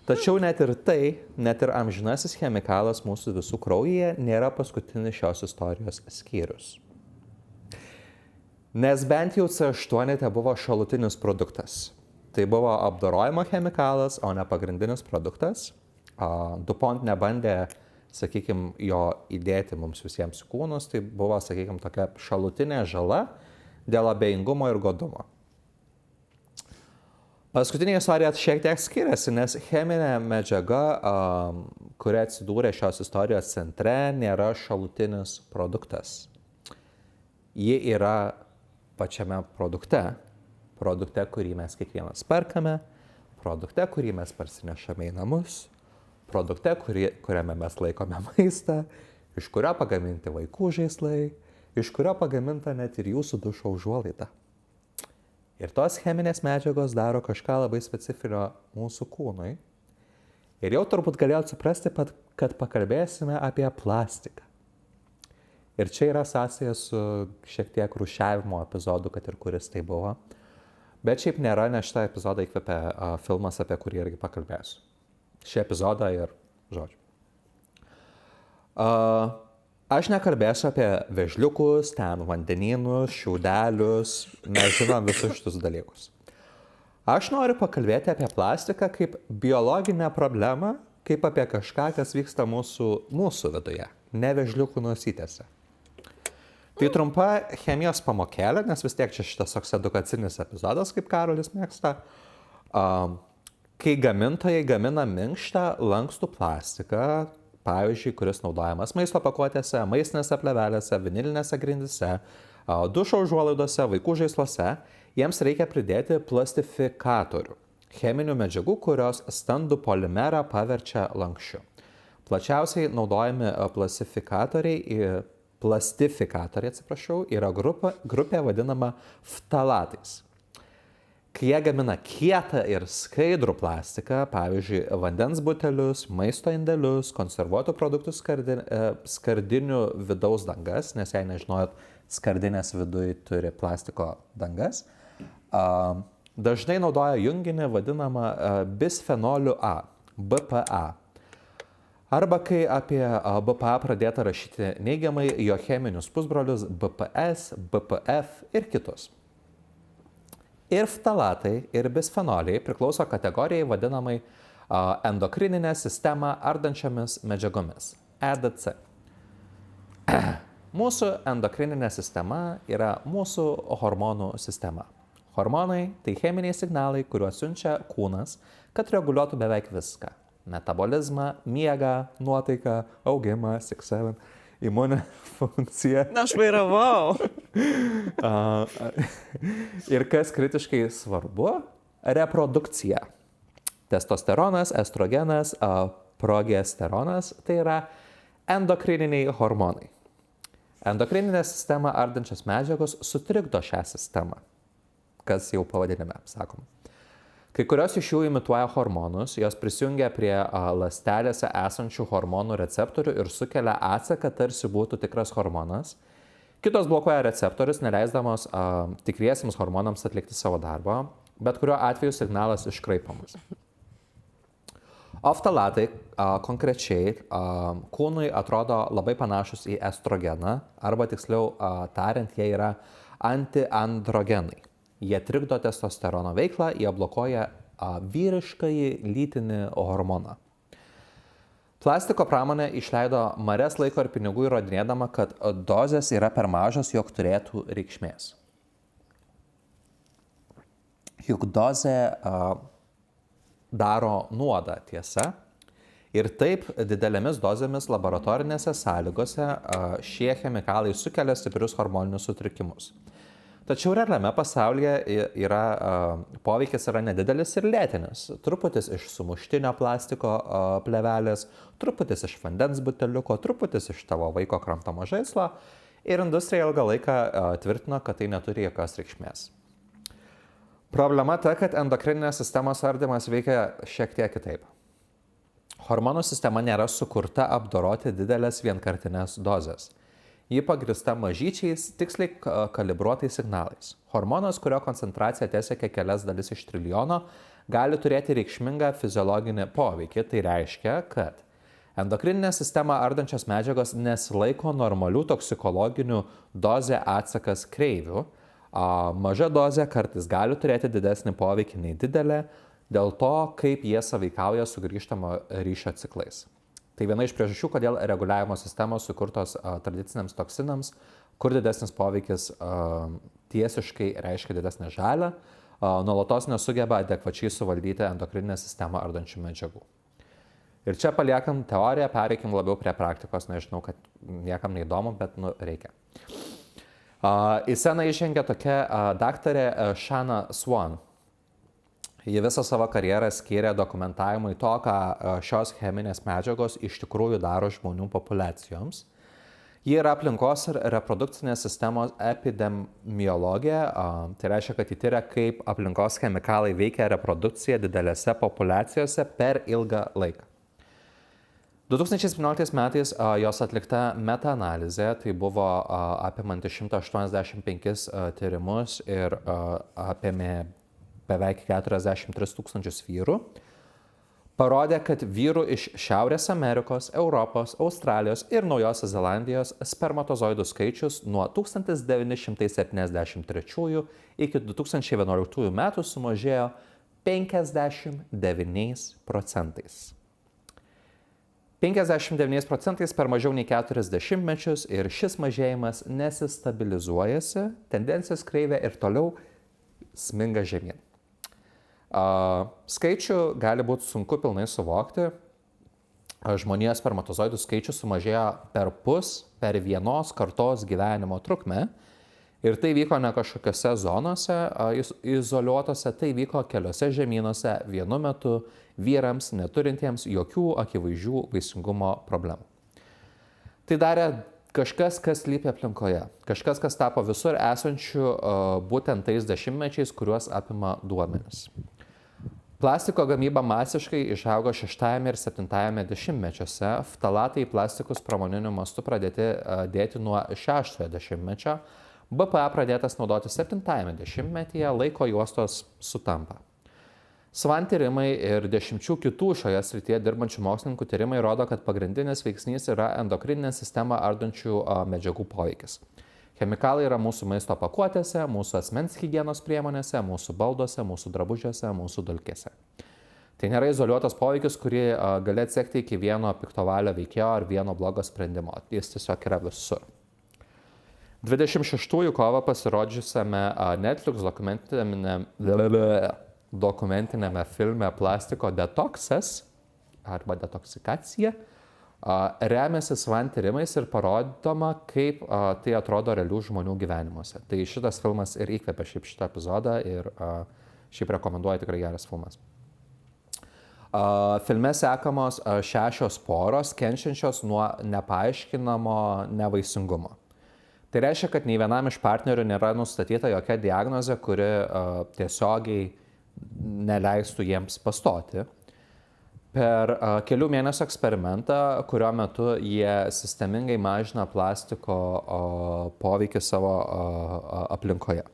Tačiau net ir amžinasis chemikalas mūsų visų kraujyje nėra paskutinis šios istorijos skyrius. Nes bent jau C8 tai buvo šalutinis produktas. Tai buvo apdorojimo chemikalas, o ne pagrindinis produktas. DuPont nebandė, sakykime, jo įdėti mums visiems į kūnus, tai buvo, sakykime, tokia šalutinė žala dėl abejingumo ir godumo. Paskutinė istorija šiek tiek skiriasi, nes cheminė medžiaga, kuri atsidūrė šios istorijos centre, nėra šalutinis produktas. Ji yra pačiame produkte, kurį mes kiekvienas perkame, produkte, kurį mes parsinešame į namus, produkte, kuriame mes laikome maistą, iš kurio pagaminti vaikų žaislai, iš kurio pagaminta net ir jūsų dušo užuolaida. Ir tos cheminės medžiagos daro kažką labai specifinio mūsų kūnui. Ir jau turbūt galėjot suprasti, kad pakalbėsime apie plastiką. Ir čia yra sąsaja su šiek tiek rūšiavimo epizodu, kad ir kuris tai buvo. Bet šiaip nėra, nes šitą epizodą įkvėpė filmas, apie kurį irgi pakalbėsiu. Šį epizodą ir žodžiu. Aš nekalbėsiu apie vėžliukus, ten vandenynus, šiaudelius, mes žinom visus šitus dalykus. Aš noriu pakalbėti apie plastiką kaip biologinę problemą, kaip apie kažką, kas vyksta mūsų viduje, ne vėžliukų nosytėse. Tai trumpa chemijos pamokėlė, nes vis tiek čia šitas toks edukacinis epizodas, kaip Karolis mėgsta. Kai gamintojai gamina minkštą, lankstų plastiką, pavyzdžiui, kuris naudojamas maisto pakuotėse, maistinėse plėvelėse, vinilinėse grindise, dušo užuolaidose, vaikų žaisluose, jiems reikia pridėti plastifikatorių, cheminių medžiagų, kurios standų polimerą paverčia lanksčiu. Plačiausiai naudojami plastifikatoriai, yra grupė vadinama ftalatais. Kai jie gamina kietą ir skaidrų plastiką, pavyzdžiui, vandens butelius, maisto indelius, konservuotų produktų skardinių vidaus dangas, nes jei nežinojot, skardinės viduje turi plastiko dangas, dažnai naudoja junginį vadinamą bisfenolių A, BPA. Arba kai apie BPA pradėta rašyti neigiamai jo cheminius pusbrolius BPS, BPF ir kitus. Ir ftalatai, ir bisfenoliai priklauso kategorijai vadinamai endokrininę sistemą ardančiamis medžiagomis, EDC. Mūsų endokrininė sistema yra mūsų hormonų sistema. Hormonai – tai cheminiai signalai, kuriuos siunčia kūnas, kad reguliuotų beveik viską. Metabolizmą, miegą, nuotaiką, augimą, 6-7, imuninę funkciją. Aš vairavau. Ir kas kritiškai svarbu – reprodukcija. Testosteronas, estrogenas, progesteronas – tai yra Endokrininiai hormonai. Endokrininę sistemą ardančios medžiagos sutrikdo šią sistemą, kas jau pavadinime sakoma. Kai kurios iš jų imituoja hormonus, jos prisijungia prie ląstelėse esančių hormonų receptorių ir sukelia atsaką, tarsi būtų tikras hormonas. Kitos blokuoja receptorius, neleisdamos tikriesiems hormonams atlikti savo darbą, bet kuriuo atveju signalas iškraipomas. Oftalatai konkrečiai kūnui atrodo labai panašus į estrogeną, arba tiksliau tariant, jie yra antiandrogenai. Jie trikdo testosterono veiklą, jie blokuoja vyriškąjį lytinį hormoną. Plastiko pramonė išleido marias laiko ir pinigų įrodinėdama, kad dozės yra per mažos, jog turėtų reikšmės. Juk dozė daro nuodą, tiesa. Ir taip didelėmis dozėmis laboratorinėse sąlygose šie chemikalai sukelia stiprius hormoninius sutrikimus. Tačiau realiame pasaulyje poveikis yra nedidelis ir lėtinis. Truputis iš sumuštinio plastiko plėvelės, truputis iš vandens buteliuko, truputis iš tavo vaiko kramtomo žaislo. Ir industrija ilgą laiką tvirtino, kad tai neturi jokios reikšmės. Problema ta, kad endokrininės sistemos ardymas veikia šiek tiek kitaip. Hormonų sistema nėra sukurta apdoroti didelės vienkartinės dozes. Ji pagrįsta mažyčiais, tiksliai kalibruotais signalais. Hormonas, kurio koncentracija tesiekia kelias dalis iš trilijono, gali turėti reikšmingą fiziologinį poveikį. Tai reiškia, kad endokrininę sistemą ardančios medžiagos nesilaiko normalių toksikologinių dozė atsakas kreivių. Maža dozė kartais gali turėti didesnį poveikį nei didelė, dėl to, kaip jie sąveikauja su grįžtamo ryšio ciklais. Tai viena iš priežasčių, kodėl reguliavimo sistemos sukurtos tradiciniams toksinams, kur didesnis poveikis tiesiškai reiškia didesnę žalę, nuolatos nesugeba adekvačiai suvaldyti endokrininę sistemą ardančių medžiagų. Ir čia paliekam teoriją, pereikim labiau prie praktikos, nežinau, kad niekam neįdomu, bet reikia. Į sceną įžengė tokia daktarė Shanna Swan. Ji visą savo karjerą skyrė dokumentavimui to, ką šios cheminės medžiagos iš tikrųjų daro žmonių populiacijoms. Ji yra aplinkos ir reprodukcinės sistemos epidemiologė, tai reiškia, kad ji tyria, kaip aplinkos chemikalai veikia reprodukciją didelėse populiacijose per ilgą laiką. 2017 metais jos atlikta metaanalizė, tai buvo apimanti 185 tyrimus ir apėmė beveik 43 tūkstančius vyrų, parodė, kad vyrų iš Šiaurės Amerikos, Europos, Australijos ir Naujosios Zelandijos spermatozoidų skaičius nuo 1973 iki 2011 metų sumažėjo 59 procentais. 59 procentais per mažiau nei 40 mečius ir šis mažėjimas nesistabilizuojasi, tendencijos kreivė ir toliau sminga žemyn. Skaičių gali būti sunku pilnai suvokti. Žmonijos spermatozoidų skaičius sumažėjo per vienos kartos gyvenimo trukmę. Ir tai vyko ne kažkokiose zonose izoliuotose, tai vyko keliose žemynuose vienu metu vyrams neturintiems jokių akivaizdžių vaisingumo problemų. Tai darė kažkas, kas slypi aplinkoje, kažkas, kas tapo visur esančių būtent tais dešimtmečiais, kuriuos apima duomenys. Plastiko gamyba masiškai išaugo 6 ir 7 dešimtmečiuose, ftalatai į plastikus pramoniniu mastu pradėti dėti nuo 6 dešimtmečio, BPA pradėtas naudoti 7 dešimtmetyje, laiko juostos sutampa. Swan tyrimai ir dešimčių kitų šioje srityje dirbančių mokslininkų tyrimai rodo, kad pagrindinis veiksnys yra endokrininę sistemą ardančių medžiagų poveikis. Chemikalai yra mūsų maisto pakuotėse, mūsų asmens higienos priemonėse, mūsų balduose, mūsų drabužiuose, mūsų dulkėse. Tai nėra izoliuotas poveikis, kurį gali atsekti iki vieno piktovalio veikėjo ar vieno blogo sprendimo. Jis tiesiog yra visur. 26 kovo pasirodžiusiame Netflix dokumentinėme filme Plastiko detoksas arba detoksikacija remiasi Swan tyrimais ir parodoma, kaip tai atrodo realių žmonių gyvenimuose. Tai šitas filmas ir įkvėpė šitą epizodą ir šiaip rekomenduoju, tikrai geras filmas. Filme sekamos 6 poros, kenčiančios nuo nepaaiškinamo nevaisingumo. Tai reiškia, kad nei vienam iš partnerių nėra nustatyta jokia diagnozė, kuri tiesiogiai neleistų jiems pastoti. Per kelių mėnesių eksperimentą, kurio metu jie sistemingai mažina plastiko poveikį savo aplinkoje.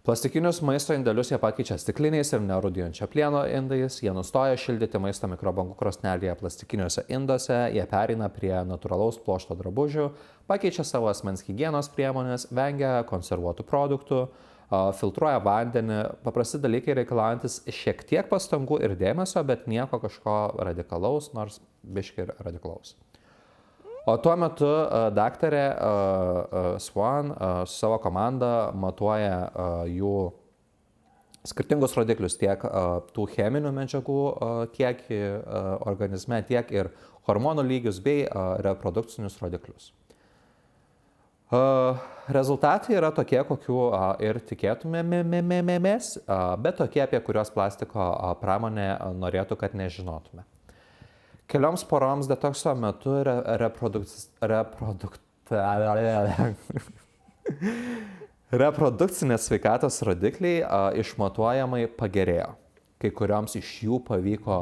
Plastikinius maisto indelius jie pakeičia stikliniais ir nerūdijančio plieno indais, jie nustoja šildyti maisto mikrobangų krosnelėje plastikiniuose induose, jie pereina prie natūralaus pluošto drabužių, pakeičia savo asmens higienos priemonės, vengia konservuotų produktų, filtruoja vandenį, paprasti dalykai reikalaujantis šiek tiek pastangų ir dėmesio, bet nieko kažko radikalaus, nors biški ir radikalaus. O tuo metu daktarė Swan su savo komanda matuoja jų skirtingus rodiklius, tiek tų cheminių medžiagų kiekį organizme, tiek ir hormonų lygius bei reprodukcinius rodiklius. Rezultatai yra tokie, kokių ir tikėtumėmės, bet tokie, apie kuriuos plastiko pramonė norėtų, kad nežinotume. Kelioms poroms detokso metu reprodukcinės sveikatos rodikliai išmatuojamai pagerėjo. Kai kurioms iš jų pavyko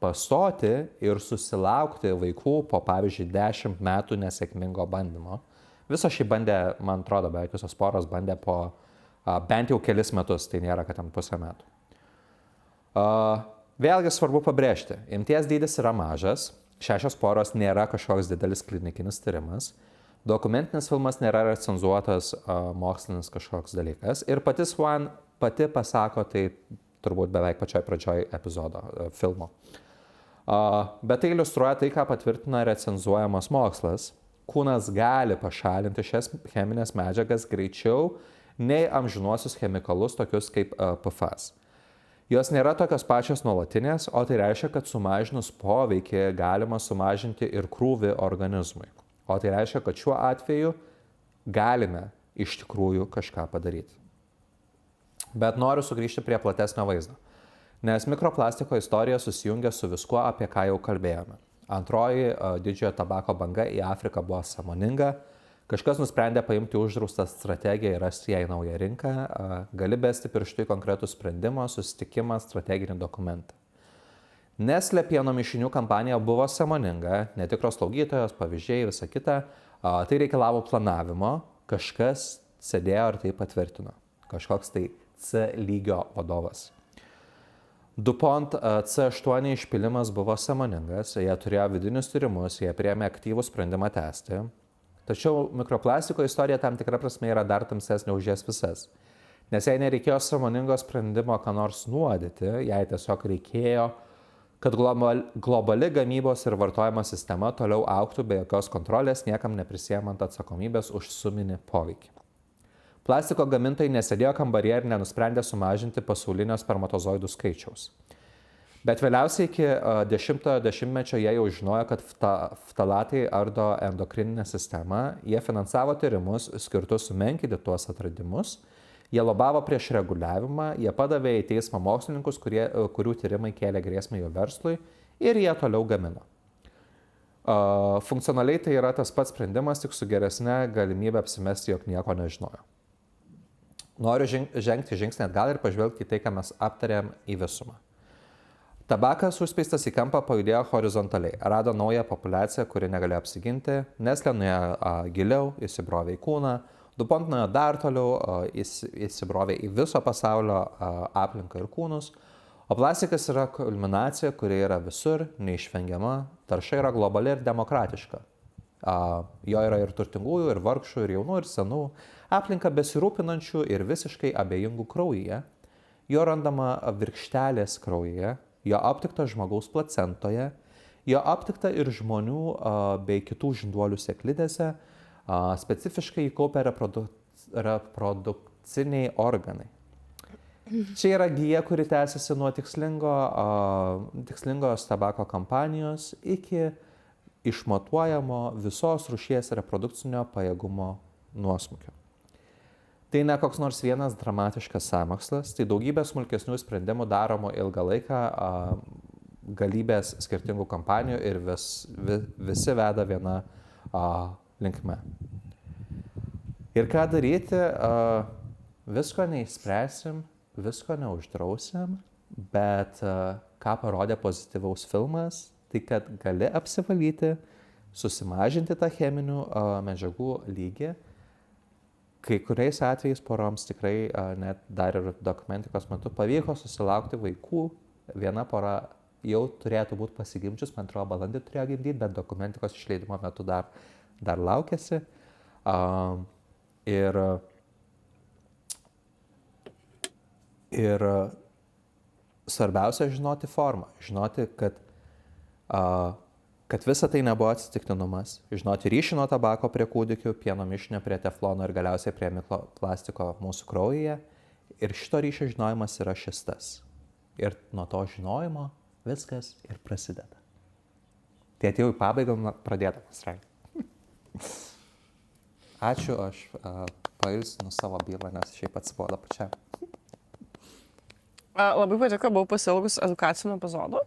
pastoti ir susilaukti vaikų po, pavyzdžiui, 10 metų nesėkmingo bandymo. Viso šį bandė, man atrodo, beveik visos poros bandė po bent jau kelis metus, tai nėra, kad ten pusę metų. Vėlgi svarbu pabrėžti, imties dydis yra mažas, 6 poros nėra kažkoks didelis klinikinis tyrimas, dokumentinis filmas nėra recenzuotas mokslinis kažkoks dalykas ir pati Swan pati pasako tai turbūt beveik pačioj pradžioj epizodo filmo. Bet tai iliustruoja tai, ką patvirtina recenzuojamas mokslas. Kūnas gali pašalinti šias cheminės medžiagas greičiau nei amžinuosius chemikalus tokius kaip PFAS. Jos nėra tokios pačios nuolatinės, o tai reiškia, kad sumažinus poveikį galima sumažinti ir krūvį organizmui. O tai reiškia, kad šiuo atveju galime iš tikrųjų kažką padaryti. Bet noriu sugrįžti prie platesnio vaizdo, nes mikroplastiko istorija susijungia su viskuo, apie ką jau kalbėjome. Antroji didžiojo tabako banga į Afriką buvo sąmoninga. Kažkas nusprendė paimti uždraustą strategiją ir rasti jai naują rinką, gali besti pirštu į konkretų sprendimą, susitikimą, strateginį dokumentą. Nestle pieno mišinių kampanija buvo sąmoninga, netikros slaugytojos, pavyzdžiai, visa kita. Tai reikalavo planavimo, kažkas sėdėjo ir tai patvirtino. Kažkoks tai C lygio vadovas. DuPont C8 išpilimas buvo sąmoningas, jie turėjo vidinius tyrimus, jie priėmė aktyvų sprendimą tęsti. Tačiau mikroplastiko istorija tam tikra prasme yra dar tamsesnė už jas visas. Nes jai nereikėjo sąmoningo sprendimo ką nors nuodyti, jai tiesiog reikėjo, kad globali gamybos ir vartojimo sistema toliau augtų be jokios kontrolės, niekam neprisiemant atsakomybės už suminį poveikį. Plastiko gamintojai nesėdėjo kambaryje ir nenusprendė sumažinti pasaulinio spermatozoidų skaičiaus. Bet vėliausiai iki 10-ojo dešimtmečio jie jau žinojo, kad ftalatai ardo endokrininę sistemą, jie finansavo tyrimus skirtus sumenkinti tuos atradimus, jie lobavo prieš reguliavimą, jie padavė į teismą mokslininkus, kurių tyrimai kėlė grėsmę jo verslui ir jie toliau gamino. Funkcionaliai tai yra tas pats sprendimas, tik su geresne galimybė apsimesti, jog nieko nežinojo. Noriu žengti žingsnį atgal ir pažvelgti į tai, ką mes aptarėm į visumą. Tabakas užspeistas į kampą pajudėjo horizontaliai, rado naują populiaciją, kuri negalėjo apsiginti, Nestle nuėjo giliau, įsibrovė į kūną, DuPont nuėjo dar toliau, įsibrovė į viso pasaulio aplinką ir kūnus, o plastikas yra kulminacija, kuri yra visur, neišvengiama, tarša yra globali ir demokratiška. Jo yra ir turtingųjų, ir vargšų, ir jaunų, ir senų, aplinka besirūpinančių ir visiškai abejingų kraujyje, jo randama virkštelės kraujyje, jo aptikta žmogaus placentoje, jo aptikta ir žmonių bei kitų žinduolių sėklidėse, specifiškai įkaupia reprodukciniai organai. Čia yra gija, kuri tęsiasi nuo tikslingos tabako kampanijos iki išmatuojamo visos rūšies reprodukcinio pajėgumo nuosmukio. Tai ne koks nors vienas dramatiškas sąmokslas, tai daugybė smulkesnių sprendimų daromų ilgą laiką galybės skirtingų kompanijų ir visi veda viena linkme. Ir ką daryti, visko neišspręsim, visko neuždrausim, bet ką parodė pozityvaus filmas, tai kad gali apsivalyti, susimažinti tą cheminių medžiagų lygį. Kai kuriais atvejais poroms tikrai net dar ir dokumentikos metu pavyko susilaukti vaikų. Viena pora jau turėtų būti pasigimdžius, man atrodo, balandį turėjo gimdyti, bet dokumentikos išleidimo metu dar laukėsi. Ir svarbiausia žinoti formą, žinoti, kad visa tai nebuvo atsitiktinumas, žinoti ryšį nuo tabako prie kūdikių, pieno mišinio prie teflono ir galiausiai prie mikroplastiko mūsų kraujyje. Ir šito ryšio žinojimas yra šis tas. Ir nuo to žinojimo viskas ir prasideda. Tai atėjau į pabaigą pradėdamas rengti. Ačiū, aš pailsinu savo bylą, nes šiaip atsibodo pačiam. Labai patiko, buvau pasiilgus edukacinių epizodų.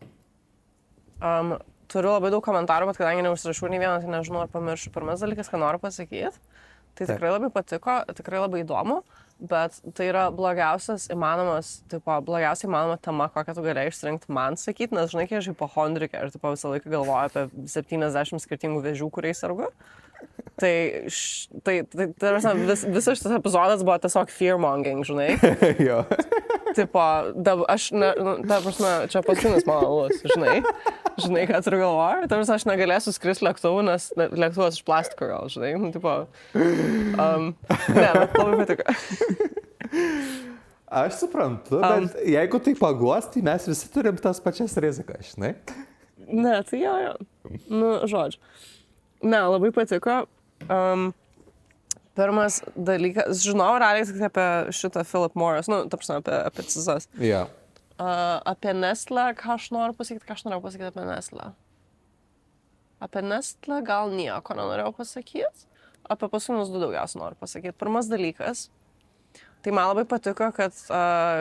Turiu labai daug komentarų, bet kadangi neužsirašiau nei vieną, tai nežinau, ar pamiršiu. Pirmas dalykas, ką noriu pasakyti, tai tikrai labai patiko, tikrai labai įdomu, bet tai yra blogiausiai įmanoma tema, kokią tu galėjai išsirinkti man sakyti, nes žinai, kai aš hipochondrikė ir visą laiką galvoju apie 70 skirtingų vėžių, kuriais sergu. Tai visas šitas epizodas buvo tiesiog fearmonging, žinai. Jo. Tipo, aš, ta prasme, čia paskutinis mano alus, žinai. Žinai, ką turiu galvoje. Ta prasme, aš negalėsiu skristi lėktuvu, nes lėktuvas iš plastiko gal, žinai. Tipo, bet labai patiko. Aš suprantu, bet jeigu tai paguos, tai mes visi turim tas pačias rizikas, žinai. Ne, tai jo. Žodžiu. Ne, labai patiko. Pirmas dalykas, žinau realiai tik apie šitą Philip Morris, ta prasme, apie cizas. Yeah. Apie Nestlé, ką aš noriu pasakyti apie Nestlé. Apie Nestlé gal nieko nenorėjau pasakyti. Apie paskutinius du daugiausia noriu pasakyti. Pirmas dalykas, tai man labai patiko, kad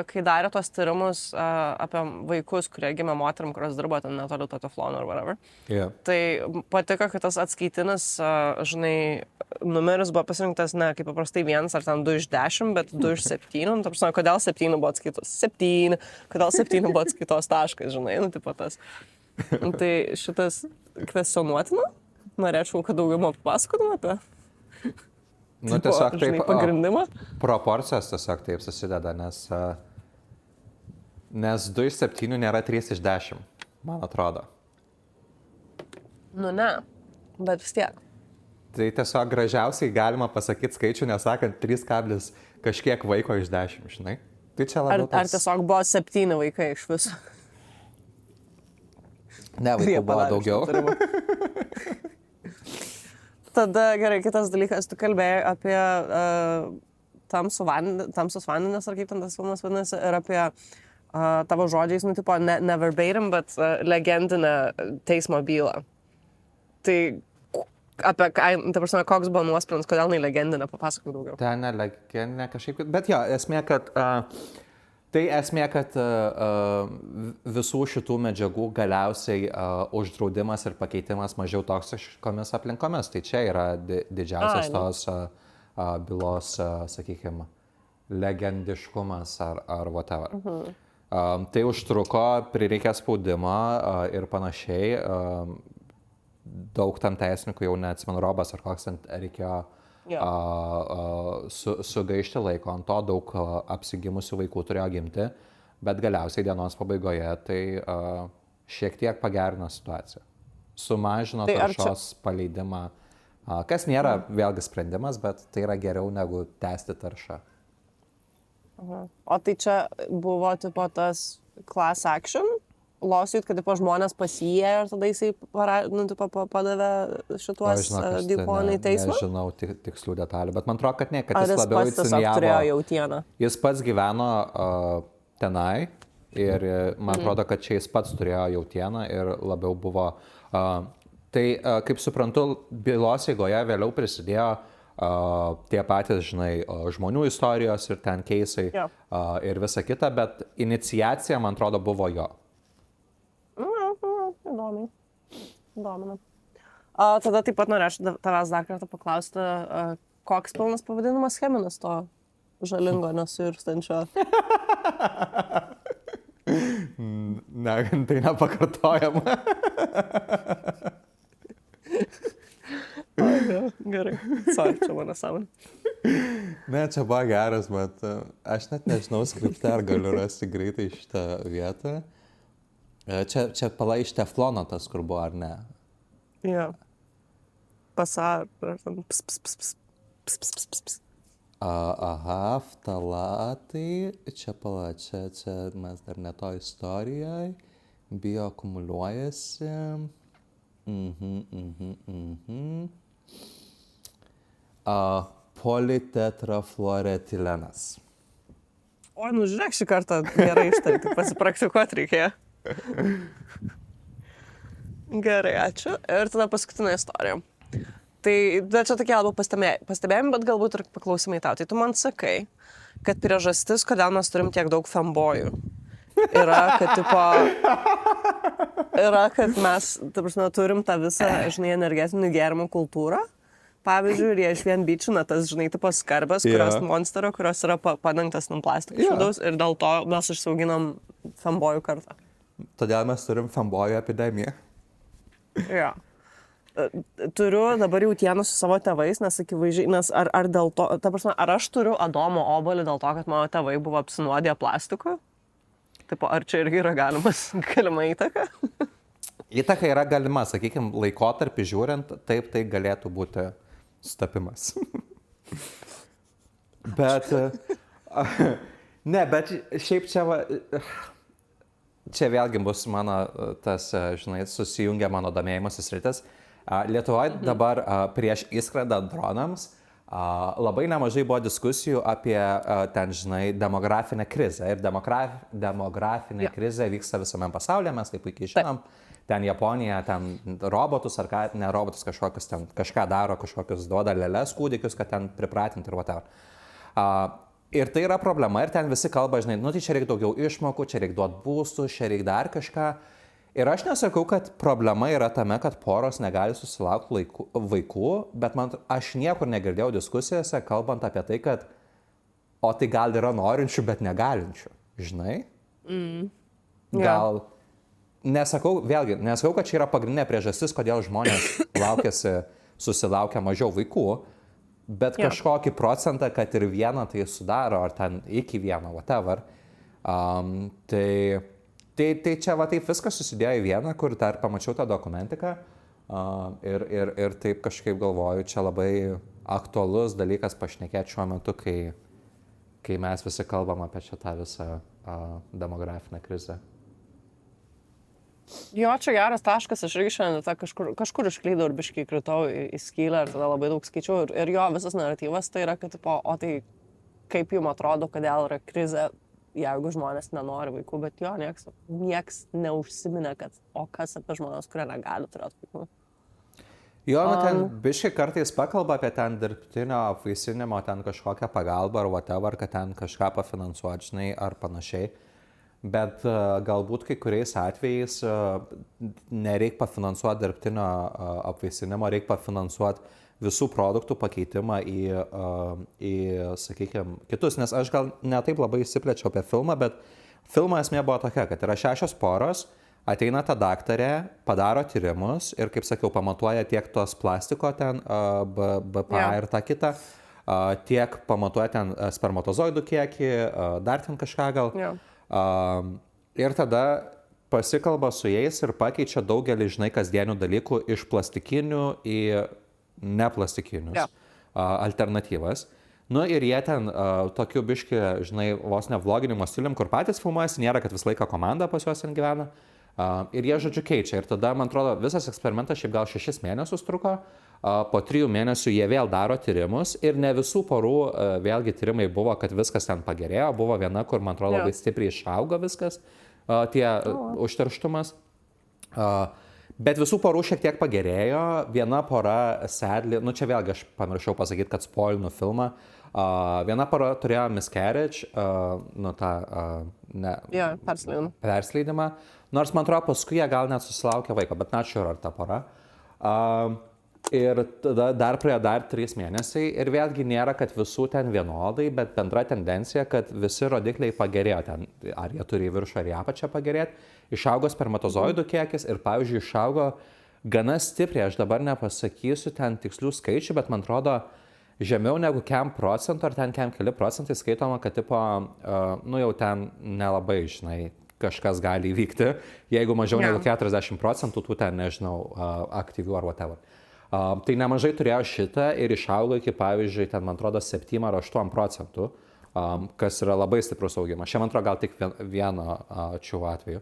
kai darė tos tyrimus apie vaikus, kurie gimė moterim, kurios dirbo ten netoli to teflono ar whatever, tai patiko, kad tas atskaitinis, žinai, numeris buvo pasirinktas ne kaip paprastai 1 ar ten 2 iš 10, bet 2 iš 7. Ta prasme, kodėl 7 buvo atskaitos 7, kodėl 7 buvo atskaitos taškas, žinai, tipo tas. Tai šitas kvestionuotina. Norėčiau, kad daugiau man papasakotum apie. Tiesiog taip, pagrindimą. Proporcijos tiesiog taip susideda, nes 2 iš 7 nėra 3 iš 10, man atrodo. Ne, bet vis tiek. Tai tiesiog gražiausiai galima pasakyti skaičių, nesakant 3 kablis kažkiek vaiko iš 10, žinai. Tai čia labiau ar tiesiog buvo 7 vaikai iš viso? Ne, vaikų buvo daugiau. Tada gerai, kitas dalykas, tu kalbėjai apie tamsus vandenis, ar kaip ten tas filmas vadinasi, ir apie tavo žodžiais, tipo, ne verbatim, bet legendinę teismo bylą. Tai apie, ta prasme, koks buvo nuosprendis, kodėl jinai legendinė, papasakok daugiau. Ten ne legendinė kažkaip, bet jo, esmė, kad visų šitų medžiagų galiausiai uždraudimas ir pakeitimas mažiau toksiškomis aplinkomis. Tai čia yra didžiausias tos bylos, sakykime, legendiškumas ar whatever. Tai užtruko, prireikė spaudimo ir panašiai. Daug tam teisininkų, jau neatsimenu, Robas ar koks ten reikėjo sugaišti laiko ant to, daug apsigimusių vaikų turėjo gimti, bet galiausiai dienos pabaigoje tai šiek tiek pagerino situaciją. Sumažino taršos paleidimą, kas nėra vėlgi sprendimas, bet tai yra geriau negu tęsti taršą. O tai čia buvo tipo tas class action? Lawsuit, kad žmonės pasijė ir tada jisai padavė šituos dyponai teismą? Nežinau tikslių detalių, bet man atrodo, kad ne, kad jis labiau iniciavo. Jis pats gyveno tenai ir man atrodo, kad čia jis pats turėjo jautieną ir labiau buvo. Tai, kaip suprantu, bylos eigoje vėliau prisidėjo tie patys, žinai, žmonių istorijos ir ten keisai ir visa kita, bet iniciacija, man atrodo, buvo jo. įdomiai. Domina. Tada taip pat norėčiau tavęs dar kartą paklausti, koks pilnas pavadinimas cheminis to žalingo nesuirstančio. Ne, tai nepakartojama. Gerai. Sorry, čia mano sąmonė. Ne, čia buvo geras, bet aš net nežinau skripte, ar galiu rasti greitai šitą vietą. Čia pala iš teflono tas, kur buvo, ar ne? Jo. Pasar. Aha, ftalatai. Čia pala, čia mes dar ne to istorijoje. Bioakumuliuojasi. Politetrafluoretilenas. O, nu žiūrėk, šį kartą gerai ištarti, pasipraktikuoti reikėjo. Gerai, ačiū. Ir tada paskutinė istorija. Tai čia tokie labiau pastebėjimai, bet galbūt ir paklausimai tau. Tai tu man sakai, kad priežastis, kodėl mes turim tiek daug fanboyų, yra, kad mes, ta prasme, turim tą visą, žinai, energetinių gėrimų kultūrą. Pavyzdžiui, ir jie iš vien bičina tas, žinai, tipo skarbės, kurios Monsterio, kurios yra padengtas ant plastiko iš vidaus, ir dėl to mes išsiauginam fanboyų kartą. Todėl mes turim fanboyų epidemiją. Jo. Turiu dabar jautieną su savo tėvais, nes akivaizdžiai, nes ar dėl to, ta prasme, ar aš turiu Adomo obuolį dėl to, kad mano tėvai buvo apsinuodiję plastiku? Tipo, ar čia irgi yra galima įtaka? Įtaka yra galima, sakykime, laikotarpį žiūrint, taip tai galėtų būti stapimas. Bet, ne, bet šiaip čia vėlgi bus mano tas, žinai, susijungia mano domėjimasis sritis. Lietuvoje dabar prieš įskrendant dronams labai nemažai buvo diskusijų apie ten, žinai, demografinę krizę. Ir demografinė krizė vyksta visame pasaulyje, mes tai puikiai žinom. Ten Japonija, ten robotus ar ne robotus kažkokius ten kažką daro, kažkokius duoda lėles kūdikius, kad ten pripratinti ir whatever. Ir tai yra problema ir ten visi kalba, žinai, nu tai čia reikia daugiau išmokų, čia reikia duoti būstų, čia reikia dar kažką. Ir aš nesakau, kad problema yra tame, kad poros negali susilaukti vaikų, bet aš niekur negirdėjau diskusijose, kalbant apie tai, kad o tai gal yra norinčių, bet negalinčių, žinai? Gal, nesakau, kad čia yra pagrindinė priežastis, kodėl žmonės susilaukia mažiau vaikų, bet kažkokį procentą, kad ir vieną tai sudaro, ar ten iki vieno, whatever. Tai čia va taip viskas susidėjo į vieną, kur dar pamačiau tą dokumentiką ir taip kažkaip galvoju, čia labai aktualus dalykas pašnekėti šiuo metu, kai mes visi kalbam apie šitą visą demografinę krizę. Jo, čia geras taškas, aš irgi šiandien kažkur išklydau ir biškai kritau į skylę ir tada labai daug skaičiau. Ir jo, visas naratyvas tai yra, kad, o tai kaip jums atrodo, kodėl yra krizė, jeigu žmonės nenori vaikų, bet jo, nieks neužsiminė, kad o kas apie žmonės, kurie negali turėti vaikų. Jo, nu ten biškai kartais pakalba apie ten dirbtinio apvaisinimo, ten kažkokią pagalbą ar whatever, kad ten kažką pafinansuoti, žinai, ar panašiai. Bet galbūt kai kuriais atvejais nereikia pafinansuoti dirbtinio apvaisinimo, reikia pafinansuoti visų produktų pakeitimą į sakykime, kitus. Nes aš gal ne taip labai įsiplečiau apie filmą, bet filmo esmė buvo tokia, kad yra 6 poros, ateina ta daktarė, padaro tyrimus ir, kaip sakiau, pamatuoja tiek tos plastiko ten, BPA ir tą kitą, tiek pamatuoja ten spermatozoidų kiekį, dar ten kažką gal. Ir tada pasikalba su jais ir pakeičia daugelį, žinai, kasdienių dalykų iš plastikinių į neplastikinius alternatyvas. Nu ir jie ten tokiu biški, žinai, vos ne vloginimo stilium, kur patys filmuojasi, nėra, kad visą laiką komanda pas juos ten gyvena. Ir jie, žodžiu, keičia. Ir tada, man atrodo, visas eksperimentas šiaip gal 6 mėnesius truko. Po 3 mėnesių jie vėl daro tyrimus ir ne visų porų vėlgi tyrimai buvo, kad viskas ten pagerėjo. Buvo viena, kur, man atrodo, labai stipriai išaugo viskas, užterštumas. Bet visų porų šiek tiek pagerėjo. Viena pora, sadly, nu čia vėlgi aš pamiršau pasakyti, kad spoilinu filmą, Viena pora turėjo miscarriage, persleidimą, nors man atrodo paskui jie gal net susilaukė vaiko, bet net sure ar ta pora. Ir tada dar praėjo dar 3 mėnesiai ir vėlgi nėra, kad visų ten vienodai, bet bendra tendencija, kad visi rodikliai pagerėjo ten, ar jie turi į viršų ar į apačią pagerėti, išaugo spermatozoidų kiekis ir pavyzdžiui išaugo gana stipriai, aš dabar nepasakysiu ten tikslių skaičių, bet man atrodo žemiau negu kem procentų ar ten kem keli procentai skaitoma, kad tipo, jau ten nelabai, žinai, kažkas gali įvykti, jeigu mažiau negu 40 procentų tų ten, nežinau, aktyvių ar whatever. Tai nemažai turėjo šitą ir išaugo iki, pavyzdžiui, ten, man atrodo, 7 ar 8 procentų, kas yra labai stiprus augimas. Šiandien, man atrodo, gal tik vieno šių atveju.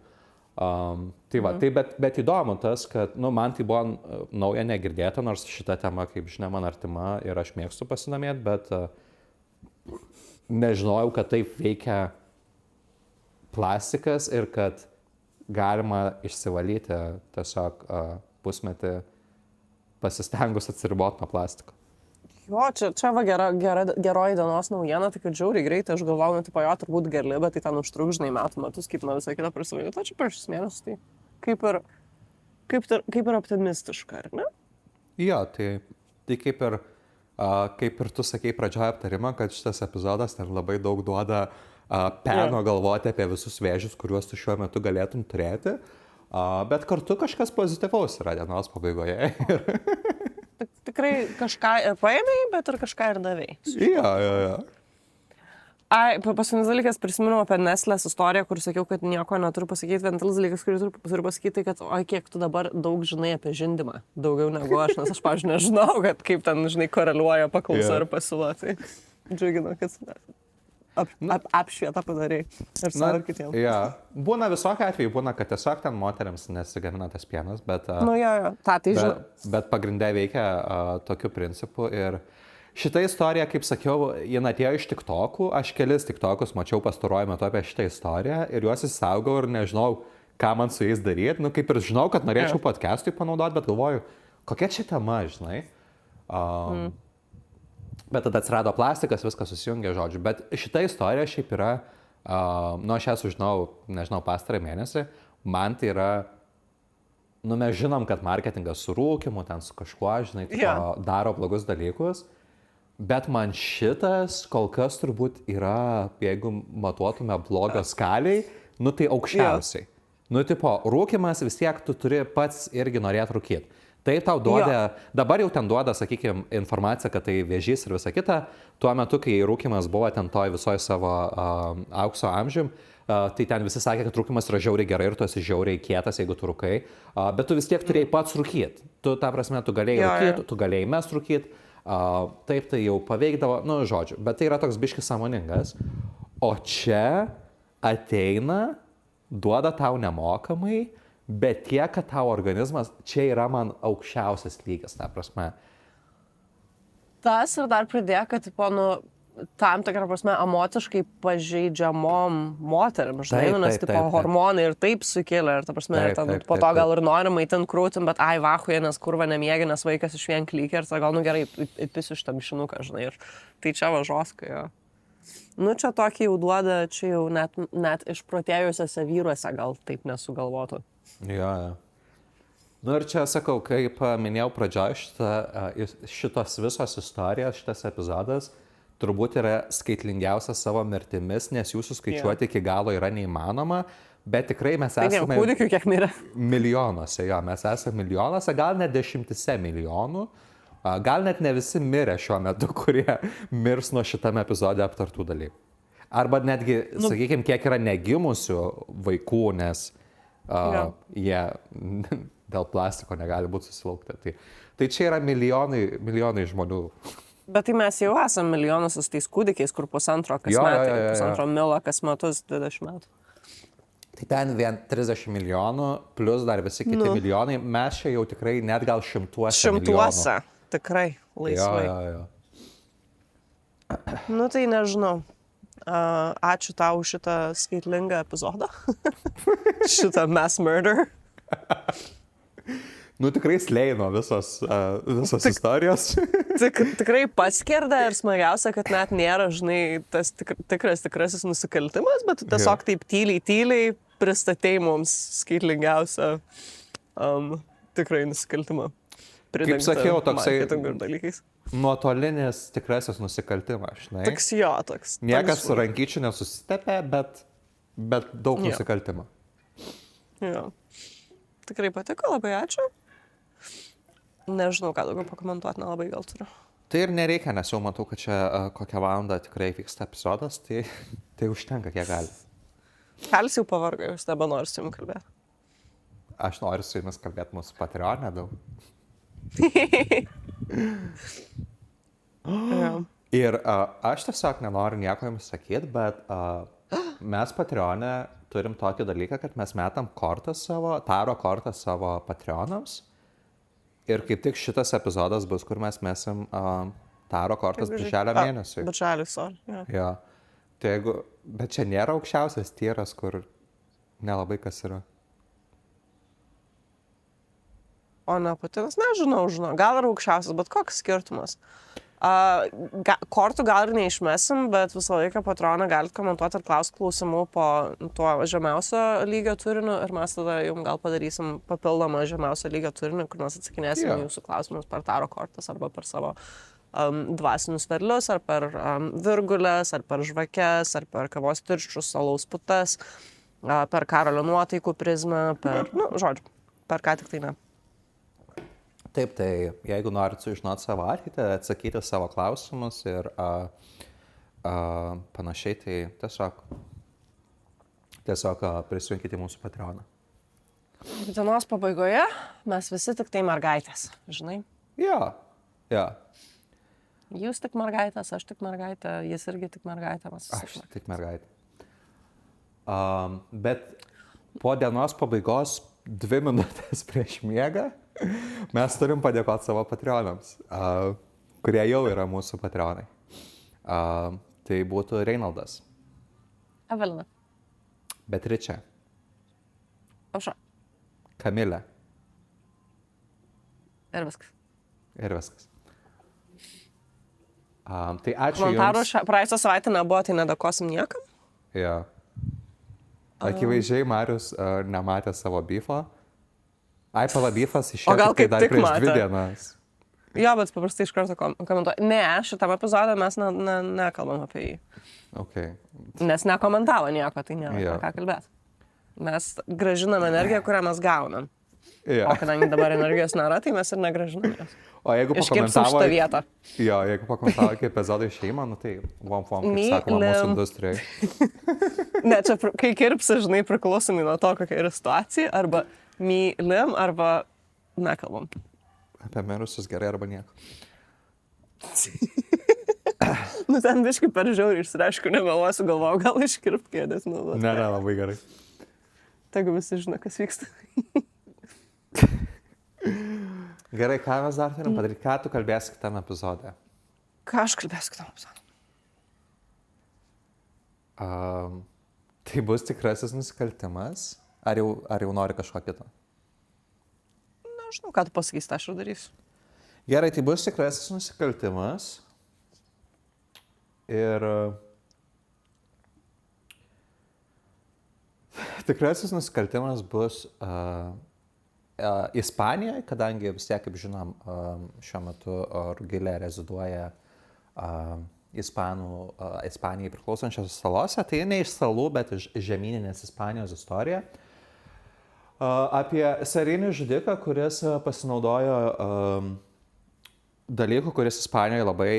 Bet įdomu tas, kad, man tai buvo nauja negirdėta, nors šita tema, kaip žinia, man artima ir aš mėgstu pasidomėti, bet nežinojau, kad taip veikia plastikas ir kad galima išsivalyti tiesiog pusmetį pasistengus atsiriboti nuo plastiko. Jo, čia va geroji dienos naujiena, tai kad žiauriai greitai, aš galvau, tipo, jo, turbūt gali, bet tai ten užtruks, žinai, metus, kaip nuo visą kitą prasivalytų, tai čia per 6 mėnesius, tai kaip ir optimistiška, ar ne? Jo, tai kaip ir tu sakei pradžioje aptarimą, kad šitas epizodas ten labai daug duoda peno galvoti apie visus vėžius, kuriuos tu šiuo metu galėtum turėti. Bet kartu kažkas pozityvaus yra dienos pabaigoje. Tikrai kažką ir paėmėjai, bet ir kažką ir davėjai. Jo. Paskutinis dalykas, prisiminiau apie Nestlės istoriją, kur sakiau, kad nieko neturiu pasakyti. Vienintelis dalykas, kurį turiu pasakyti, tai kad, kiek tu dabar daug žinai apie žindymą. Daugiau negu aš, nes aš, pavyzdžiui, nežinau, kad kaip ten, žinai, koreliuoja paklausa ir pasiūla. Tai džiugina, kad apšvietą padarai ir savo ir kitiems. Ja. Būna visokių atvejų, būna, kad tiesiog ten moteriams nesigamina tas pienas, bet, tai žinau. Bet pagrindė veikia tokiu principu ir šitą istoriją, kaip sakiau, jin atėjo iš TikTokų, aš kelis TikTokus mačiau pastaruoju metu apie šitą istoriją ir juos įsaugau ir nežinau, ką man su jais daryti, kaip ir žinau, kad norėčiau podcastui panaudoti, bet galvoju, kokia čia tema, žinai. Bet tada atsirado plastikas, viskas susijungė, žodžiu. Bet šita istorija šiaip yra, aš ją sužinau, nežinau, pastarą mėnesį, man tai yra, mes žinom, kad marketingas su rūkymu, ten su kažkuo, žinai, daro blogus dalykus, bet man šitas kol kas turbūt yra, jeigu matuotume blogio skaliai, tai aukščiausiai. Tipo, rūkymas vis tiek tu turi pats irgi norėti rūkyti. Tai tau duoda, dabar jau ten duoda, sakykime, informaciją, kad tai vėžys ir visa kita. Tuo metu, kai rūkymas buvo ten toj visoje savo aukso amžium, tai ten visi sakė, kad rūkymas yra žiauriai gerai ir tu esi žiauriai kietas, jeigu tu rūkai. Bet tu vis tiek turėjai pats rūkyti. Tu, ta prasme, tu galėjai rūkyti, tu galėjai mest rūkyti. Taip tai jau paveikdavo, žodžiu. Bet tai yra toks biškis sąmoningas. O čia ateina, duoda tau nemokamai, bet tiek, kad tavo organizmas, čia yra man aukščiausias lygis, ta prasme. Tas ir dar pridėjo, kad, tam tikrą prasme, emociškai pažeidžiamom moterim, žinai, nes, hormonai ir taip sukelia, ir, ta prasme, po to gal ir norim maitinti krūtim, bet vachuja, nes kurva nemiegi, nes vaikas iš vien klykia ir sako, gal, gerai, įpisiu šitą mišinuką, žinai, ir tai čia važoskai, jo. Čia tokį jau duoda, čia jau net išprotėjusiuose vyruose gal taip nesugalvotų. Jo. Ir čia sakau, kaip minėjau pradžioje, šitos visos istorijos, šitas epizodas turbūt yra skaitlingiausias savo mirtimis, nes jų suskaičiuoti iki galo yra neįmanoma, bet tikrai mes esame... Tai kūdikių kiek mirė? Milijonuose, mes esame milijonuose, gal net 10 milijonų, gal net ne visi mirė šiuo metu, kurie mirs nuo šitame epizode aptartų dalykų. Arba netgi, sakykime, kiek yra negimusių vaikų, nes jie dėl plastiko negali būti susilaukti. Tai čia yra milijonai žmonių. Bet tai mes jau esame milijonus su tais kūdikiais, kur pusantro milo kas metus 20 metų. Tai ten vien 30 milijonų, plus dar visi kiti milijonai, mes čia jau tikrai net gal šimtuose milijonų. Tikrai, laisvai. Jo. Tai nežinau. Ačiū tau už šitą skaitlingą epizodą. Šitą mass murder. Nu tikrai sleino visos istorijos. Tikrai paskerda ir smagiausia, kad net nėra, žinai, tas tikrasis nusikaltimas, bet tu tiesiog taip tyliai pristatei mums skaitlingiausią tikrai nusikaltimą. Kaip sakiau, toksai dalykais. Nuotolinis tikrasis nusikaltimas, žinai. Toks. Niekas su rankyčiu nesusitepė, bet daug nusikaltimo. Jo. Tikrai patiko, labai ačiū. Nežinau, ką daugiau pakomentuoti, nelabai gal turiu. Tai ir nereikia, nes jau matau, kad čia kokią valandą tikrai vyksta epizodas, tai užtenka, kiek gali. Kalis jau pavargo, jūs nebenori su jums kalbėti. Aš noriu su jumis kalbėti mūsų Patreon'e daug. Ir aš tiesiog nenoriu nieko jums sakyti, bet mes Patreon'e turim tokį dalyką, kad mes metam taro kortą savo Patreon'ams. Ir kaip tik šitas epizodas bus, kur mes mesim taro kortas birželio mėnesiui. Birželio, sorry. Jo. Tai bet čia nėra aukščiausias tyras, kur nelabai kas yra. O ne Putinas, nežinau, gal ir aukščiausias, bet koks skirtumas. Kortų gal ir neišmesim, bet visą laiką Patreoną galite komentuoti ir klausti klausimų po tuo žemiausio lygio turiniu ir mes tada jums gal padarysim papildomą žemiausio lygio turinį, kur mes atsakinėsim jūsų klausimus per taro kortas arba per savo dvasinius verlius, ar per virgulės, ar per žvakes, ar per kavos tirščius, alaus putas, per Karolio nuotaikų prizmę, žodžiu, per ką tik tai ne. Taip, tai jeigu norit sužinoti savo ateitį, atsakyti savo klausimus ir panašiai, tai tiesiog prisijunkite mūsų Patreoną. Dienos pabaigoje mes visi tik tai mergaitės, žinai? Jo. Jūs tik mergaitės, aš tik mergaitė, jis irgi tik mergaitė. Aš tik mergaitė. Bet po dienos pabaigos 2 minutės prieš miegą mes turim padėkoti savo Patreonams, kurie jau yra mūsų Patreonai. Tai būtų Reinaldas. Evelina. Beatričė. Aušra. Kamilė. Ir viskas. Tai ačiū komentarų jums. Praėjusią savaitę nebuvo, tai nedėkosim niekam. Jo. Akivaizdžiai Marius nematė savo bifo. Pala bifas išėjo tik tai dar prieš 2 dienas. Jo, bet paprastai iš karto komentuoju. Ne, šitame epizode mes nekalbam apie jį. Okay. Nes nekomentavo nieko, tai nėra ką kalbėti. Mes gražinam energiją, kurią mes gaunam. O kadangi dabar energijos nėra, tai mes ir negražinam jos. O jeigu iškirpsim šitą vietą. Jo, jeigu pakomentavo, kaip epizodai išeina, tai vom, kaip sakoma, mūsų industrijai. Ne, čia kai kirpsi, žinai, priklausomai nuo to, kokia yra situacija, arba mylim, arba nekalbam. Apie mirusius gerai arba nieko. Ten biškai per žiauriai išsireiškiu, nemeluosiu, galvojau, gal iškirpt kėdės. Ne, labai gerai. Tegu visi žino, kas vyksta. Gerai, ką mes dar turim padaryti? Ką tu kalbėsi kitame epizode? Ką aš kalbėsiu kitame epizode? Tai bus tikrasis nusikaltimas? Ar jau nori kažko kito? Nežinau, ką tu pasakysi, aš ir darysiu. Gerai, tai bus tikrasis nusikaltimas. Ir tikrasis nusikaltimas bus Ispanijoje, kadangi vis tiek, kaip žinom, šiuo metu Rugilė reziduoja Ispanijai priklausančiose salose. Tai ne iš salų, bet iš žemyninės Ispanijos istorija. Apie serijinį žudiką, kuris pasinaudojo dalykų, kuris Ispanijoje labai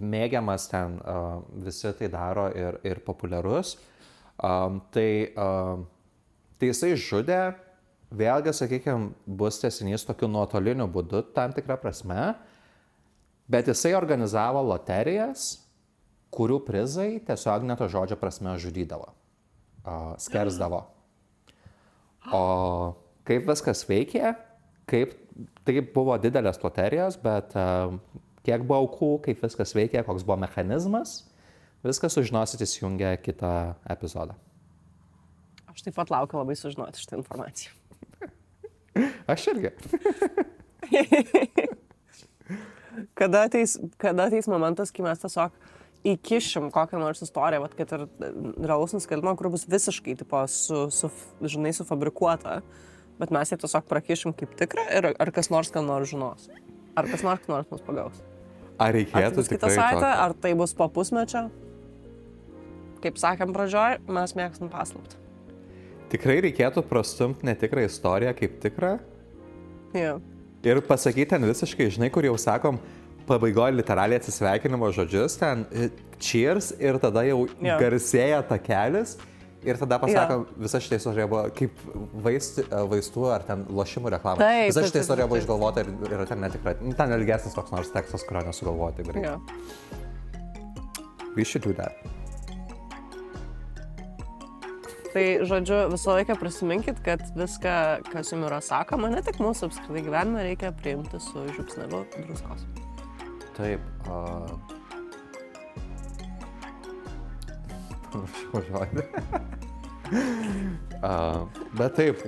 mėgiamas, ten visi tai daro ir populiarus. Tai jisai žudė, vėlgi, sakykime, bus tęsinys tokiu nuotoliniu būdu, tam tikrą prasme, bet jisai organizavo loterijas, kurių prizai tiesiog ne to žodžio prasme žudydavo, skersdavo. O kaip viskas veikė, tai buvo didelės loterijos, bet kiek buvo aukų, kaip viskas veikė, koks buvo mechanizmas, viską sužinosit įsijungę kitą epizodą. Aš taip pat laukiu labai sužinoti šitą informaciją. Aš irgi. Kada ateis momentas, kai mes tiesiog įkišim kokią nors istoriją, vat, kad ir realus nusikaltimą, kur bus visiškai, tipo, žinai, sufabrikuota, bet mes ją tiesiog prakišim kaip tikrą ir ar kas nors žinos. Ar kas nors mus pagaus. Ar reikėtų kitą tikrai savaitę, tokio? ar tai bus po pusmečio? Kaip sakėm pradžioj, mes mėgstam paslaptį. Tikrai reikėtų prastumti netikrą istoriją kaip tikrą Yeah. ir pasakyti ten visiškai, žinai, kur jau sakom, pabaigoje literaliai atsisveikinimo žodžius, ten cheers ir tada jau Jo. garsėja takelis ir tada pasakom, visa šitą istoriją buvo kaip vaistų ar ten lošimų reklama. Taip, Visa taip, šitą taip, istoriją buvo taip. išgalvota ir yra ten netikra. Ten ilgesnis koks nors tekstas, kurio nesugalvoti greitai. Yeah. We should do that. Tai, žodžiu, visą laiką prisiminkit, kad viską, kas jums yra sakoma, ne tik mūsų apskritai gyvenime, reikia priimti su žiupsneliu druskos. Taip. Pamiršau žodį. Bet taip,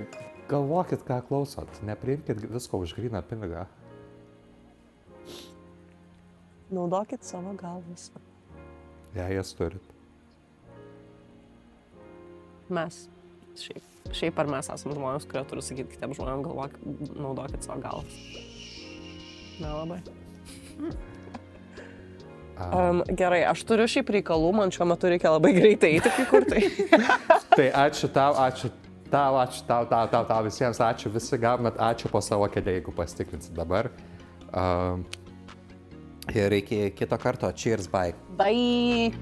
galvokit, ką klausot. Nepriimkit visko už gryną pinigą. Naudokit savo galvas. Jei jas turit. Mes. Šiaip ar mes esame žmonės, kurie turi sakyti kitiems žmonėms, naudokit savo galvas. Nelabai. Gerai, aš turiu šiaip reikalų, man šiuo metu reikia labai greitai eiti kai kur tai. Tai ačiū tau visiems, ačiū, visi gaunat, ačiū po savo kėdę, jeigu pasitikrinsit dabar. Ir iki kito karto, cheers, bye. Bye.